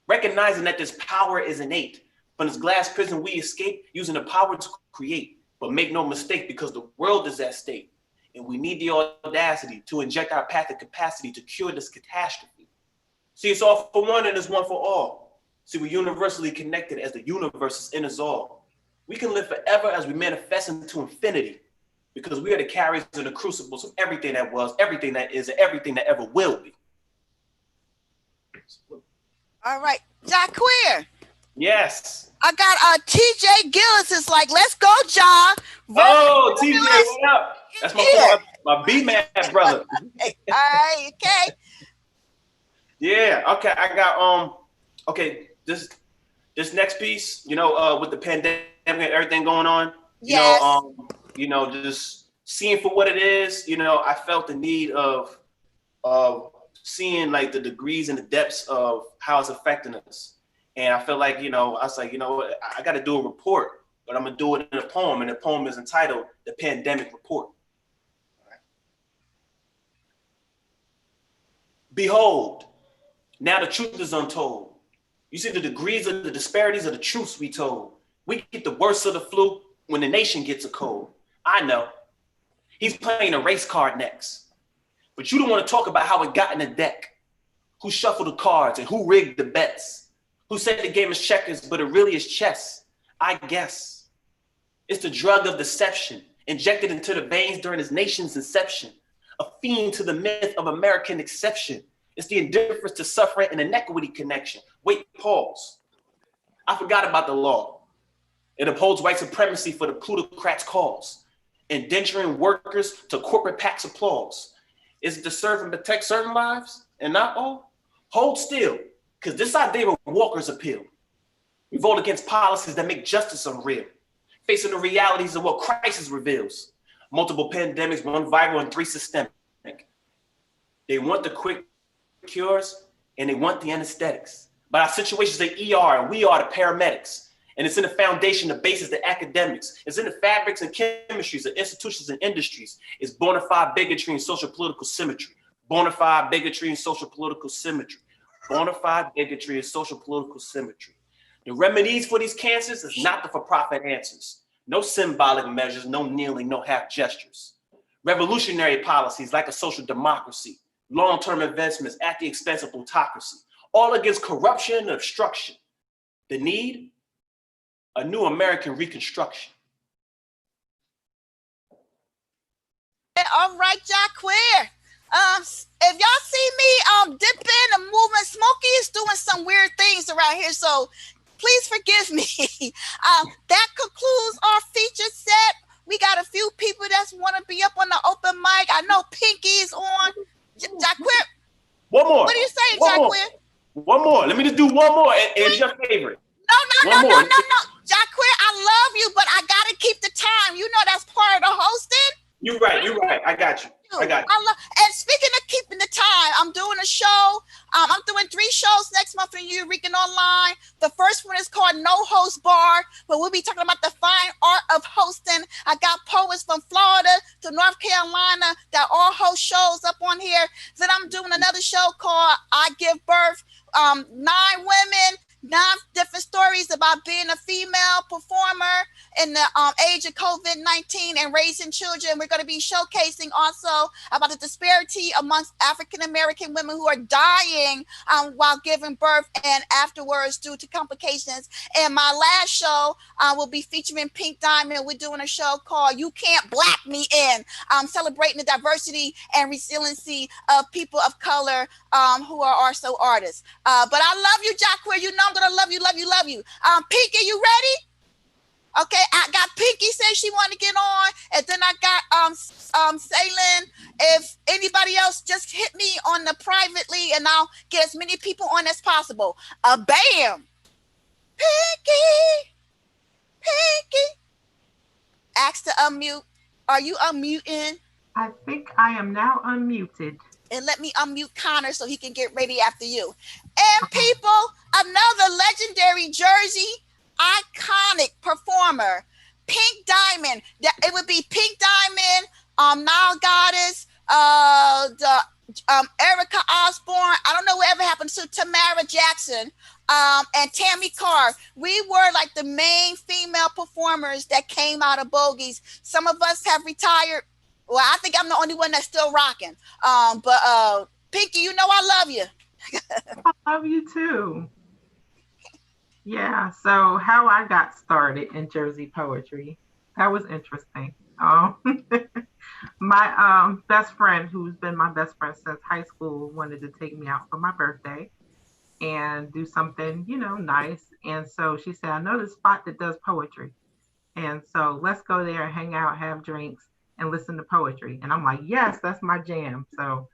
Recognizing that this power is innate. From this glass prison we escape using the power to create, but make no mistake because the world is at stake. And we need the audacity to inject our path of capacity to cure this catastrophe. See, it's all for one and it's one for all. See, we're universally connected as the universe is in us all. We can live forever as we manifest into infinity because we are the carriers and the crucibles of everything that was, everything that is, and everything that ever will be. All right, Jaquir. Yes. I got TJ Gillis is like, let's go, Ja. Oh, TJ, what up? That's my B-man brother. All right, okay. Yeah, okay. I got okay, this next piece, with the pandemic and everything going on, yes. Just seeing for what it is, I felt the need of seeing like the degrees and the depths of how it's affecting us. And I feel like, I was like, what, I got to do a report, but I'm going to do it in a poem. And the poem is entitled The Pandemic Report. Right. Behold, Now the truth is untold. You see the degrees of the disparities of the truths we told. We get the worst of the flu when the nation gets a cold. I know. He's playing a race card next. But you don't want to talk about how it got in the deck. Who shuffled the cards and who rigged the bets. Who said the game is checkers, but it really is chess. I guess. It's the drug of deception injected into the veins during his nation's inception. A fiend to the myth of American exception. It's the indifference to suffering and inequity connection. Wait, pause. I forgot about the law. It upholds white supremacy for the plutocrats' cause, indenturing workers to corporate PAC's applause. Is it to serve and protect certain lives and not all? Hold still, because this idea of Walker's appeal. Revolt against policies that make justice unreal, facing the realities of what crisis reveals. Multiple pandemics, one viral and 3 systemic. They want the quick cures and they want the anesthetics. But our situation's the ER and we are the paramedics. And it's in the foundation, the basis, the academics. It's in the fabrics and chemistries, the institutions and industries. It's bona fide bigotry and social political symmetry. Bona fide bigotry and social political symmetry. Bona fide bigotry and social political symmetry. The remedies for these cancers is not the for-profit answers. No symbolic measures, no kneeling, no half gestures. Revolutionary policies like a social democracy, long-term investments at the expense of plutocracy, all against corruption and obstruction. The need? A new American reconstruction. All right, y'all queer. If y'all see me dipping and moving, Smokey is doing some weird things around here, so please forgive me. That concludes our feature set. We got a few people that want to be up on the open mic. I know Pinky's on. Jacqueer. One more. What are you saying, Jacqueer? One more. Let me just do one more. And it's your favorite. No. Jacqueer, I love you, but I got to keep the time. You know that's part of the hosting. You're right. I got you. And speaking of keeping the time, I'm doing a show. I'm doing 3 shows next month in Eureka Online. The first one is called No Host Bar, but we'll be talking about the fine art of hosting. I got poets from Florida to North Carolina that all host shows up on here. Then I'm doing another show called I Give Birth. 9 women, 9 different stories about being a female performer in the age of COVID-19 and raising children. We're going to be showcasing also about the disparity amongst African-American women who are dying while giving birth and afterwards due to complications. And my last show will be featuring Pink Diamond. We're doing a show called You Can't Black Me In, celebrating the diversity and resiliency of people of color who are also artists. But I love you, Jacqueer. You know I'm gonna love you. Pinky, you ready? Okay, I got Pinky said she wanted to get on, and then I got Salen. If anybody else, just hit me on the privately, and I'll get as many people on as possible. Bam, Pinky. Ask to unmute. Are you unmuting? I think I am now unmuted. And let me unmute Connor so he can get ready after you. And people, another legendary Jersey iconic performer, Pink Diamond. It would be Pink Diamond, Nile Goddess, Erica Osborne. I don't know whatever happened to Tamara Jackson, and Tammy Carr. We were like the main female performers that came out of Bogies. Some of us have retired. Well, I think I'm the only one that's still rocking. But Pinky, you know I love you. I love you too. Yeah, so how I got started in Jersey poetry, that was interesting. My best friend, who's been my best friend since high school, wanted to take me out for my birthday and do something, nice. And so she said, I know this spot that does poetry. And so let's go there and hang out, have drinks, and listen to poetry. And I'm like, yes, that's my jam. So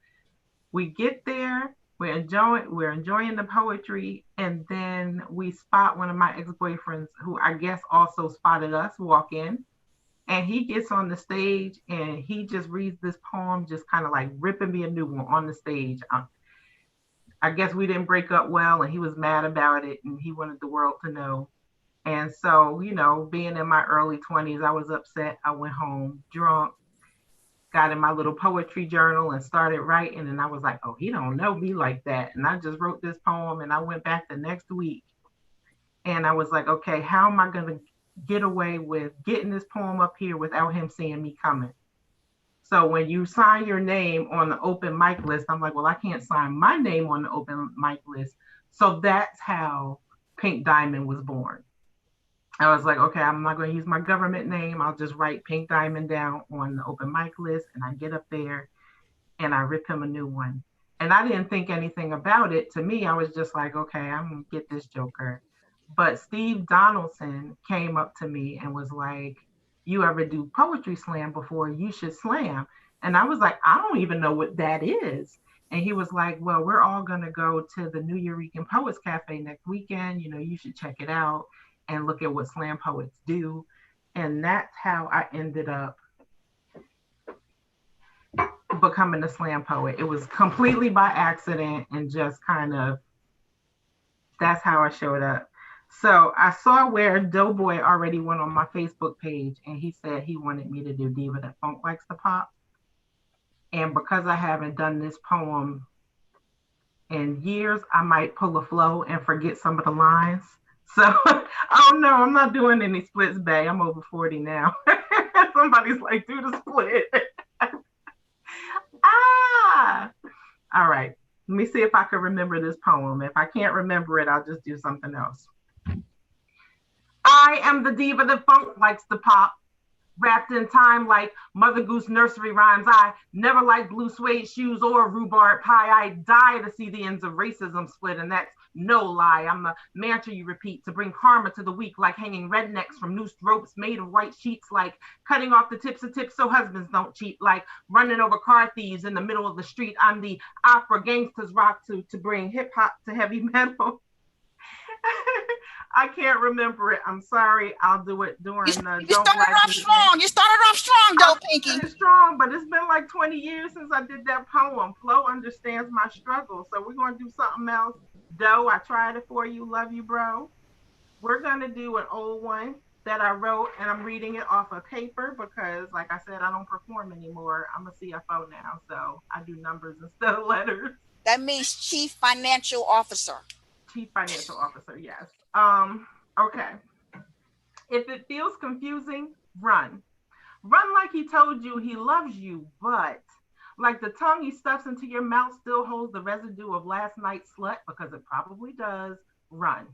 we get there, we're enjoying the poetry, and then we spot one of my ex-boyfriends who I guess also spotted us walk in, and he gets on the stage and he just reads this poem, just kind of like ripping me a new one on the stage. I guess we didn't break up well, and he was mad about it, and he wanted the world to know. And so, being in my early 20s, I was upset. I went home drunk. got in my little poetry journal and started writing. And I was like, oh, he don't know me like that. And I just wrote this poem and I went back the next week and I was like, okay, how am I going to get away with getting this poem up here without him seeing me coming? So when you sign your name on the open mic list, I'm like, well, I can't sign my name on the open mic list. So that's how Pink Diamond was born. I was like, okay, I'm not going to use my government name. I'll just write Pink Diamond down on the open mic list. And I get up there and I rip him a new one. And I didn't think anything about it. To me, I was just like, okay, I'm going to get this joker. But Steve Donaldson came up to me and was like, you ever do poetry slam before? You should slam. And I was like, I don't even know what that is. And he was like, well, we're all going to go to the New Eurekan Poets Cafe next weekend. You know, you should check it out and look at what slam poets do. And that's how I ended up becoming a slam poet. It was completely by accident and just kind of, that's how I showed up. So I saw where Doughboy already went on my Facebook page and he said he wanted me to do Diva That Funk Likes to Pop. And because I haven't done this poem in years, I might pull a flow and forget some of the lines. So I don't know, I'm not doing any splits, bae. I'm over 40 now. Somebody's like, do the split. All right. Let me see if I can remember this poem. If I can't remember it, I'll just do something else. I am the diva that funk likes to pop, wrapped in time like Mother Goose nursery rhymes. I never liked blue suede shoes or rhubarb pie. I die to see the ends of racism split, and that's no lie. I'm a mantra you repeat to bring karma to the weak, like hanging rednecks from noosed ropes made of white sheets, like cutting off the tips of tips so husbands don't cheat, like running over car thieves in the middle of the street. I'm the opera gangsters rock to bring hip hop to heavy metal. I can't remember it. I'm sorry. I'll do it during you started off strong. You started off strong, though, Pinky. Strong, but it's been like 20 years since I did that poem. Flo understands my struggle, so we're going to do something else. Doe, I tried it for you. Love you, bro. We're going to do an old one that I wrote, and I'm reading it off of paper because, like I said, I don't perform anymore. I'm a CFO now, so I do numbers instead of letters. That means Chief Financial Officer. Chief Financial Officer, yes. Okay. If it feels confusing, run. Run like he told you he loves you, but like the tongue he stuffs into your mouth still holds the residue of last night's slut, because it probably does. Run.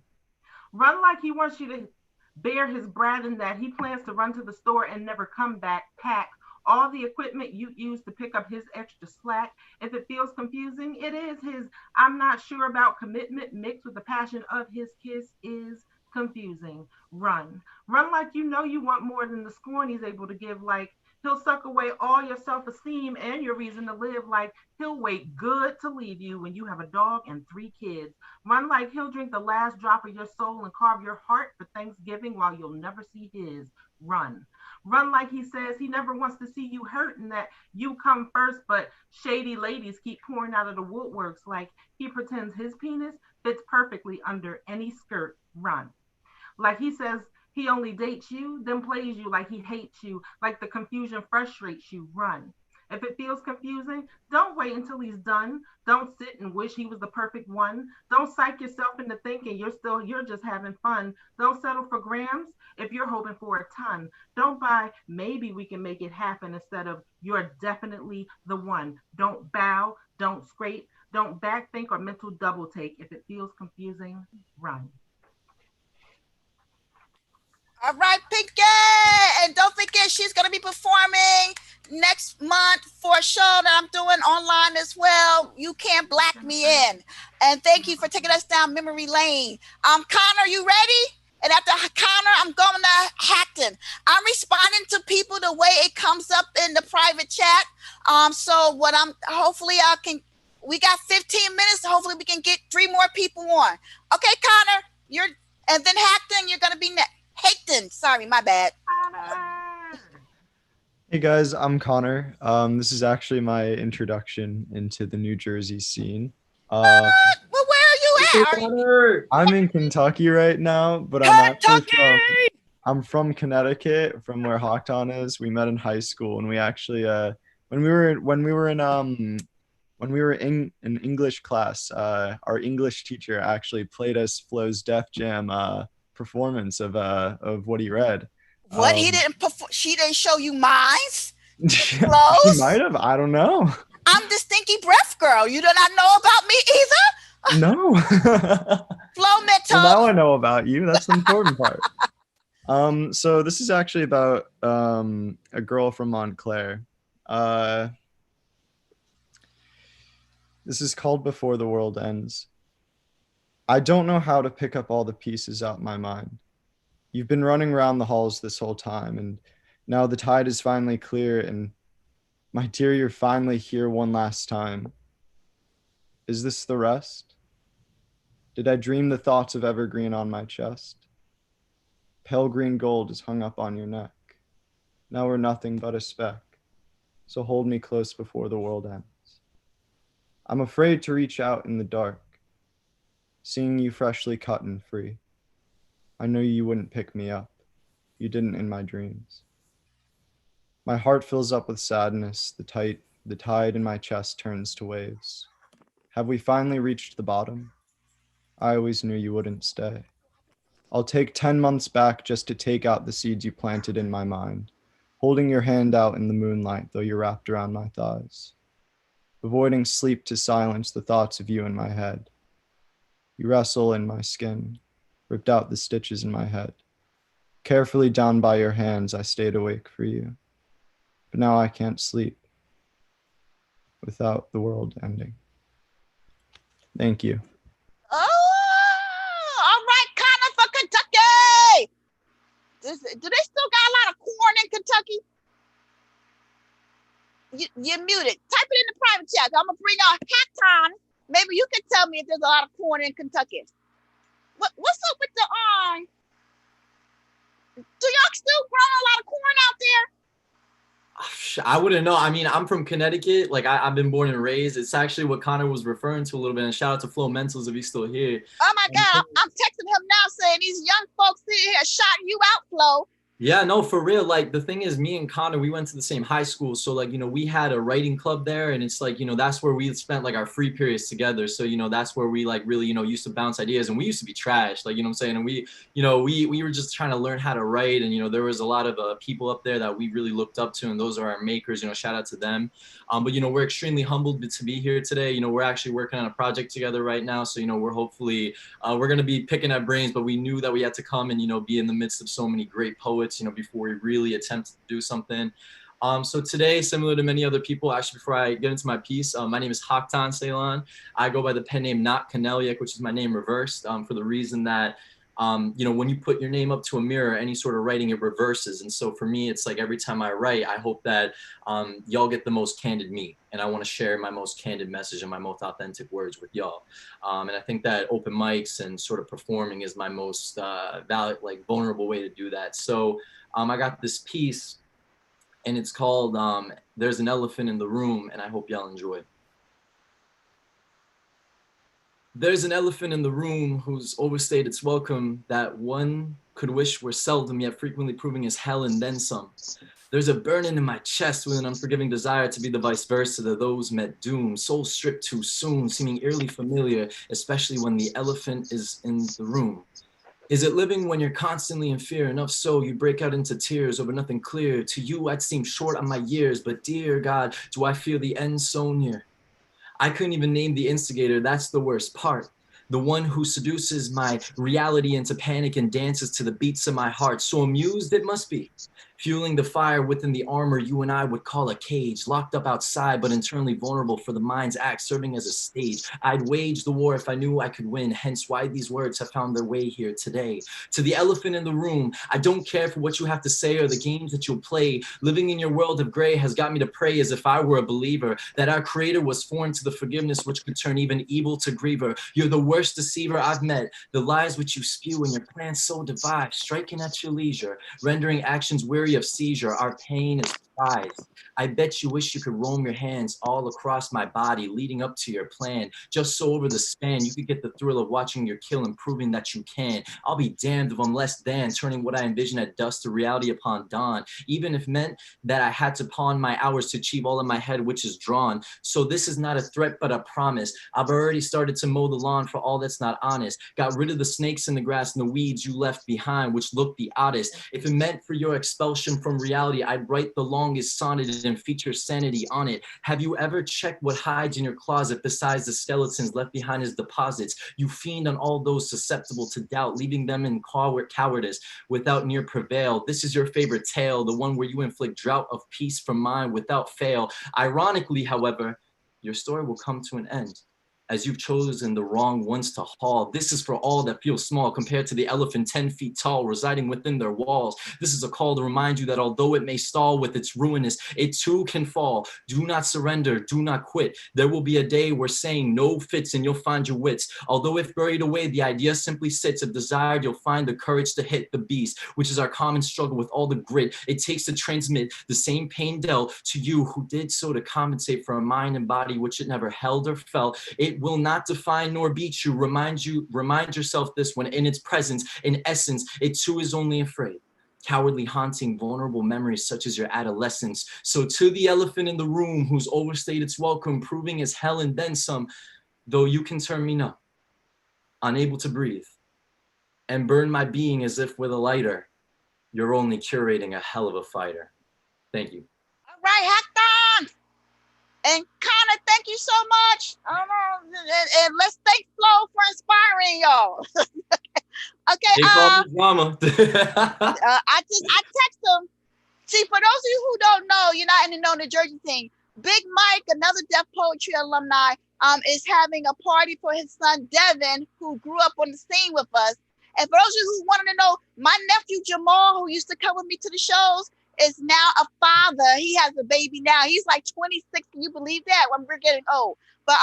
Run like he wants you to bear his brat and that he plans to run to the store and never come back. Pack all the equipment you use to pick up his extra slack. If it feels confusing, it is his I'm not sure about commitment mixed with the passion of his kiss is confusing. Run. Run like you know you want more than the scorn he's able to give, like he'll suck away all your self-esteem and your reason to live, like he'll wait good to leave you when you have a dog and 3 kids. Run like he'll drink the last drop of your soul and carve your heart for Thanksgiving while you'll never see his. Run. Run like he says he never wants to see you hurt and that you come first, but shady ladies keep pouring out of the woodworks like he pretends his penis fits perfectly under any skirt. Run. Like he says he only dates you, then plays you like he hates you, like the confusion frustrates you. Run. If it feels confusing, don't wait until he's done. Don't sit and wish he was the perfect one. Don't psych yourself into thinking you're just having fun. Don't settle for grams if you're hoping for a ton. Don't buy maybe we can make it happen instead of you're definitely the one. Don't bow, don't scrape, don't backthink or mental double take. If it feels confusing, run. All right, Pinky. And don't forget, she's going to be performing next month for a show that I'm doing online as well. You Can't Black Me In. And thank you for taking us down memory lane. Connor, you ready? And after Connor, I'm going to Hackton. I'm responding to people the way it comes up in the private chat. We got 15 minutes. Hopefully we can get 3 more people on. Okay, Connor, and then Hackton, you're going to be next. Hayton, sorry, my bad. Hey guys, I'm Connor. This is actually my introduction into the New Jersey scene. Well, where are you at? I'm in Kentucky right now, but I'm from Connecticut, from where Hawktown is. We met in high school, and we actually when we were in English class, our English teacher actually played us Flo's Def Jam performance of what he read. What he didn't perform? She didn't show you mines? She Clothes? might have. I don't know. I'm the stinky breath girl. You do not know about me either? No. Flo Mentos. Well, now I know about you. That's the important part. So this is actually about a girl from Montclair. This is called Before the World Ends. I don't know how to pick up all the pieces out my mind. You've been running around the halls this whole time, and now the tide is finally clear, and my dear, you're finally here one last time. Is this the rest? Did I dream the thoughts of evergreen on my chest? Pale green gold is hung up on your neck. Now we're nothing but a speck, so hold me close before the world ends. I'm afraid to reach out in the dark, seeing you freshly cut and free. I know you wouldn't pick me up. You didn't in my dreams. My heart fills up with sadness. The tide in my chest turns to waves. Have we finally reached the bottom? I always knew you wouldn't stay. I'll take 10 months back just to take out the seeds you planted in my mind, holding your hand out in the moonlight, though you're wrapped around my thighs. Avoiding sleep to silence the thoughts of you in my head. You wrestle in my skin, ripped out the stitches in my head. Carefully down by your hands, I stayed awake for you. But now I can't sleep without the world ending. Thank you. Oh, all right, Connor for Kentucky. Do they still got a lot of corn in Kentucky? You're muted. Type it in the private chat. I'm gonna bring out Hacton. Maybe you can tell me if there's a lot of corn in Kentucky. What's up with the Do y'all still grow a lot of corn out there? I wouldn't know. I mean, I'm from Connecticut. Like, I've been born and raised. It's actually what Connor was referring to a little bit. And shout out to Flo Mentals if he's still here. Oh my God, I'm texting him now saying these young folks here shouting you out, Flo. Yeah, no, for real. Like, the thing is, me and Connor, we went to the same high school. So, like, you know, we had a writing club there. And it's like, you know, that's where we spent, like, our free periods together. So, you know, that's where we, like, really, you know, used to bounce ideas. And we used to be trash, like, you know what I'm saying? And we, you know, we were just trying to learn how to write. And, you know, there was a lot of people up there that we really looked up to. And those are our makers, you know, shout out to them. But, you know, we're extremely humbled to be here today. You know, we're actually working on a project together right now. So, you know, we're hopefully, we're going to be picking at brains. But we knew that we had to come and, you know, be in the midst of so many great poets, you know, before we really attempt to do something. So today, similar to many other people, actually, before I get into my piece, my name is Haktan Ceylon. I go by the pen name Not Kaneliak, which is my name reversed for the reason that, you know, when you put your name up to a mirror, any sort of writing, it reverses. And so for me, it's like every time I write, I hope that y'all get the most candid me. And I want to share my most candid message and my most authentic words with y'all. And I think that open mics and sort of performing is my most valid, like vulnerable way to do that. So I got this piece and it's called There's an Elephant in the Room, and I hope y'all enjoy it. There's an elephant in the room who's overstayed its welcome that one could wish were seldom, yet frequently proving as hell and then some. There's a burning in my chest with an unforgiving desire to be the vice versa to those met doom, soul stripped too soon, seeming eerily familiar, especially when the elephant is in the room. Is it living when you're constantly in fear? Enough so you break out into tears over nothing clear. To you, I'd seem short on my years, but dear God, do I feel the end so near? I couldn't even name the instigator. That's the worst part. The one who seduces my reality into panic and dances to the beats of my heart. So amused it must be, fueling the fire within the armor you and I would call a cage, locked up outside but internally vulnerable for the mind's act, serving as a stage. I'd wage the war if I knew I could win, hence why these words have found their way here today. To the elephant in the room, I don't care for what you have to say or the games that you'll play. Living in your world of gray has got me to pray as if I were a believer, that our creator was foreign to the forgiveness which could turn even evil to griever. You're the worst deceiver I've met, the lies which you spew and your plans so divide, striking at your leisure, rendering actions weary of seizure. Our pain is surprise. I bet you wish you could roam your hands all across my body, leading up to your plan. Just so over the span, you could get the thrill of watching your kill and proving that you can. I'll be damned if I'm less than, turning what I envision at dusk to reality upon dawn, even if meant that I had to pawn my hours to achieve all in my head, which is drawn. So this is not a threat, but a promise. I've already started to mow the lawn for all that's not honest. Got rid of the snakes in the grass and the weeds you left behind, which looked the oddest. If it meant for your expulsion from reality, I'd write the longest sonnet and feature sanity on it. Have you ever checked what hides in your closet besides the skeletons left behind as deposits? You fiend on all those susceptible to doubt, leaving them in cowardice without near prevail. This is your favorite tale, the one where you inflict drought of peace from mine without fail. Ironically, however, your story will come to an end, as you've chosen the wrong ones to haul. This is for all that feel small compared to the elephant 10 feet tall residing within their walls. This is a call to remind you that although it may stall with its ruinous, it too can fall. Do not surrender, do not quit. There will be a day where saying no fits and you'll find your wits. Although if buried away, the idea simply sits. If desired, you'll find the courage to hit the beast, which is our common struggle with all the grit it takes to transmit the same pain dealt to you who did so to compensate for a mind and body which it never held or felt. It will not define nor beat you. Remind yourself this when in its presence, in essence, it too is only afraid. Cowardly haunting vulnerable memories such as your adolescence. So to the elephant in the room who's overstayed its welcome, proving as hell and then some, though you can turn me numb, unable to breathe, and burn my being as if with a lighter, you're only curating a hell of a fighter. Thank you. All right, Hector. And Connor, thank you so much. And let's thank Flo for inspiring y'all. Okay. They call me drama. I text him. See, for those of you who don't know, you're not in the Know New Jersey thing. Big Mike, another Def Poetry alumni, is having a party for his son Devin, who grew up on the scene with us. And for those of you who wanted to know, my nephew Jamal, who used to come with me to the shows, is now a father. He has a baby now. He's like 26. Can you believe that? When we're getting old. But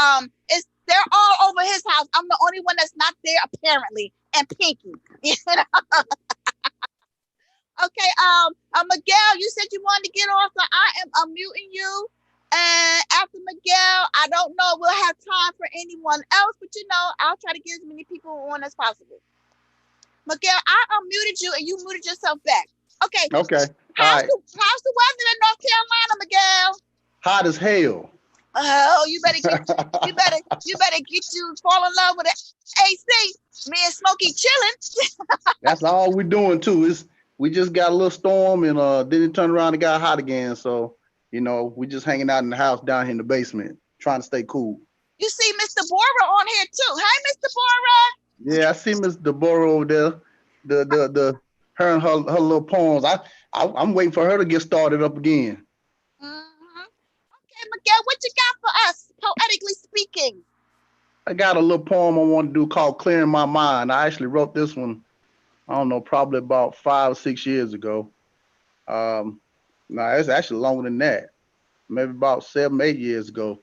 they're all over his house. I'm the only one that's not there apparently. And Pinky. You know? Okay, Miguel, you said you wanted to get off, so I am unmuting you. And after Miguel, I don't know, we'll have time for anyone else, but I'll try to get as many people on as possible. Miguel, I unmuted you and you muted yourself back. Okay. Okay. How's the weather in North Carolina, Miguel? Hot as hell. Oh, you better get you fall in love with an AC. Me and Smokey chilling. That's all we're doing too. We just got a little storm and then it turned around and got hot again. So, we just hanging out in the house down here in the basement, trying to stay cool. You see Mr. Bora on here too. Hey, Mr. Bora. Yeah, I see Miss Deborah over there. The her and her little poems. I'm waiting for her to get started up again. Mm-hmm. Okay, Miguel, what you got for us, poetically speaking? I got a little poem I want to do called Clearing My Mind. I actually wrote this one, I don't know, probably about 5 or 6 years ago. No, it's actually longer than that. Maybe about 7, 8 years ago.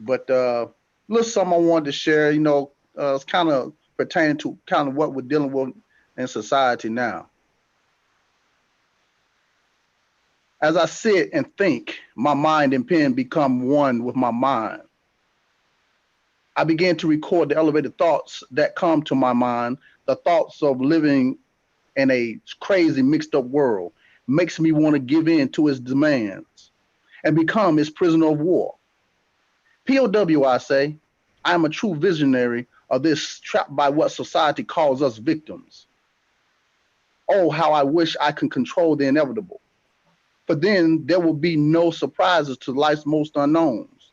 But a little something I wanted to share, it's kind of pertaining to kind of what we're dealing with in society now. As I sit and think, my mind and pen become one with my mind. I begin to record the elevated thoughts that come to my mind. The thoughts of living in a crazy mixed up world makes me want to give in to its demands and become its prisoner of war. POW, I say, I am a true visionary of this, trapped by what society calls us victims. Oh, how I wish I could control the inevitable. But then there will be no surprises to life's most unknowns.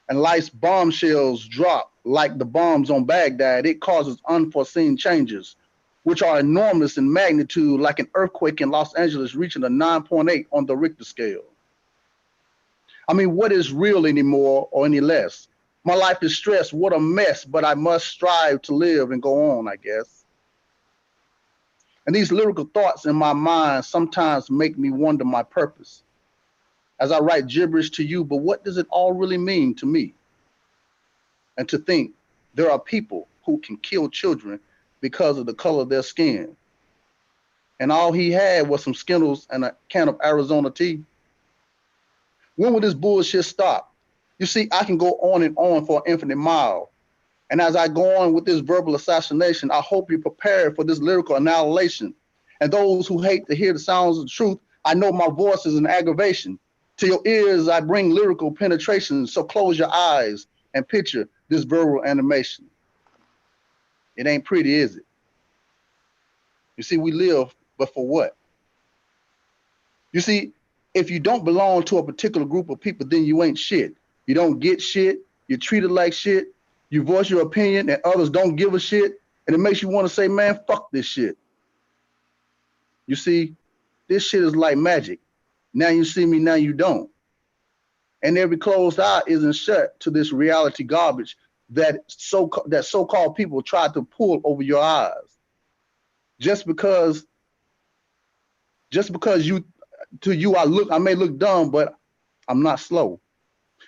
And life's bombshells drop like the bombs on Baghdad. It causes unforeseen changes, which are enormous in magnitude, like an earthquake in Los Angeles reaching a 9.8 on the Richter scale. I mean, what is real anymore or any less? My life is stressed, what a mess, but I must strive to live and go on, I guess. And these lyrical thoughts in my mind sometimes make me wonder my purpose. As I write gibberish to you, but what does it all really mean to me? And to think there are people who can kill children because of the color of their skin. And all he had was some Skittles and a can of Arizona tea. When will this bullshit stop? You see, I can go on and on for an infinite mile. And as I go on with this verbal assassination, I hope you're prepared for this lyrical annihilation. And those who hate to hear the sounds of the truth, I know my voice is an aggravation. To your ears, I bring lyrical penetration. So close your eyes and picture this verbal animation. It ain't pretty, is it? You see, we live, but for what? You see, if you don't belong to a particular group of people, then you ain't shit. You don't get shit. You're treated like shit. You voice your opinion and others don't give a shit. And it makes you want to say, man, fuck this shit. You see, this shit is like magic. Now you see me, now you don't. And every closed eye isn't shut to this reality garbage that so-called people try to pull over your eyes. Just because to you I may look dumb, but I'm not slow.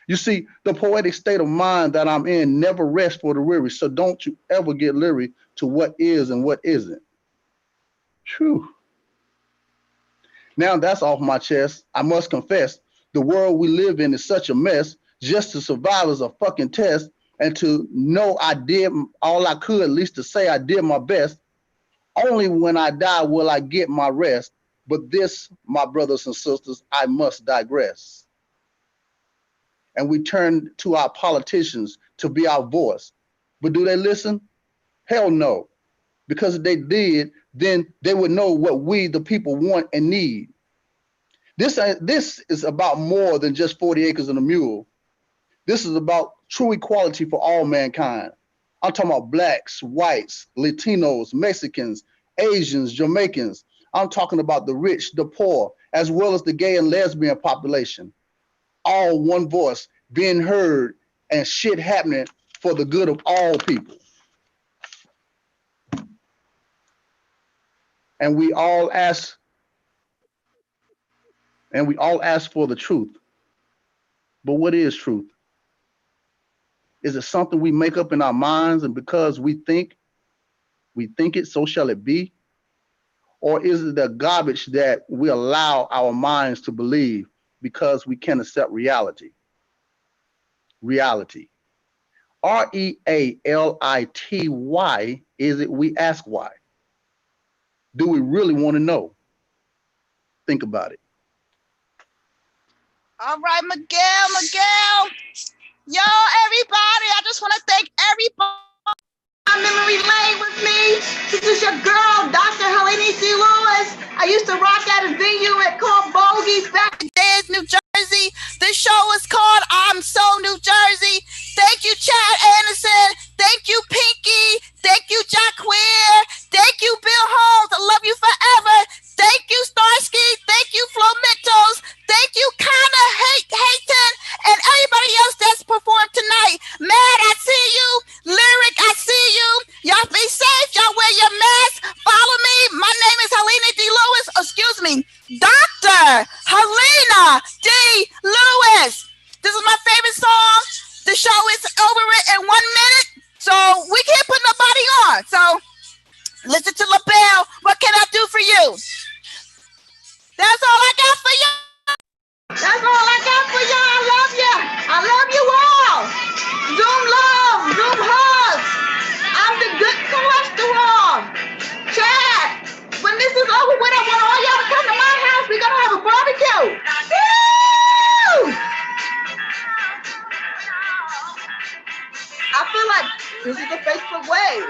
You see, the poetic state of mind that I'm in never rests for the weary. So don't you ever get leery to what is and what isn't. Whew. Now that's off my chest. I must confess, the world we live in is such a mess. Just to survive is a fucking test. And to know I did all I could, at least to say I did my best. Only when I die will I get my rest. But this, my brothers and sisters, I must digress. And we turn to our politicians to be our voice. But do they listen? Hell no. Because if they did, then they would know what we, the people, want and need. This is about more than just 40 acres and a mule. This is about true equality for all mankind. I'm talking about blacks, whites, Latinos, Mexicans, Asians, Jamaicans. I'm talking about the rich, the poor, as well as the gay and lesbian population. All one voice being heard and shit happening for the good of all people. And we all ask for the truth. But what is truth? Is it something we make up in our minds and because we think it, so shall it be? Or is it the garbage that we allow our minds to believe because we can't accept reality? Reality. R-E-A-L-I-T-Y, is it we ask why? Do we really want to know? Think about it. All right, Miguel. Yo, everybody, I just want to thank everybody on memory lane with me. This is your girl, Dr. Helena C. Lewis. I used to rock at a venue called Bogies back in the days, New Jersey. The show was called I'm So New Jersey. Thank you, Chad Anderson. Thank you, Pinky. Thank you, Jacqueer. Thank you, Bill Holmes. I love you forever. Thank you, Starsky. Thank you, Flo Mentos. Thank you, Connor Hayton, and everybody else that's performed tonight. Mad, I see you. Lyric, I see you. Y'all be safe. Y'all wear your mask. Follow me. My name is Helena D. Lewis. Excuse me, Dr. Helena D. Lewis. This is my favorite song. The show is over in 1 minute, so we can't put nobody on. So listen to LaBelle. What can I do for you? That's all I got for you. That's all I got for y'all. I love you. I love you all. Zoom love. Zoom hugs. I'm the good cholesterol. Chad, when this is over with, I want all y'all to come to my house. We're going to have a barbecue. Woo! I feel like this is the Facebook wave.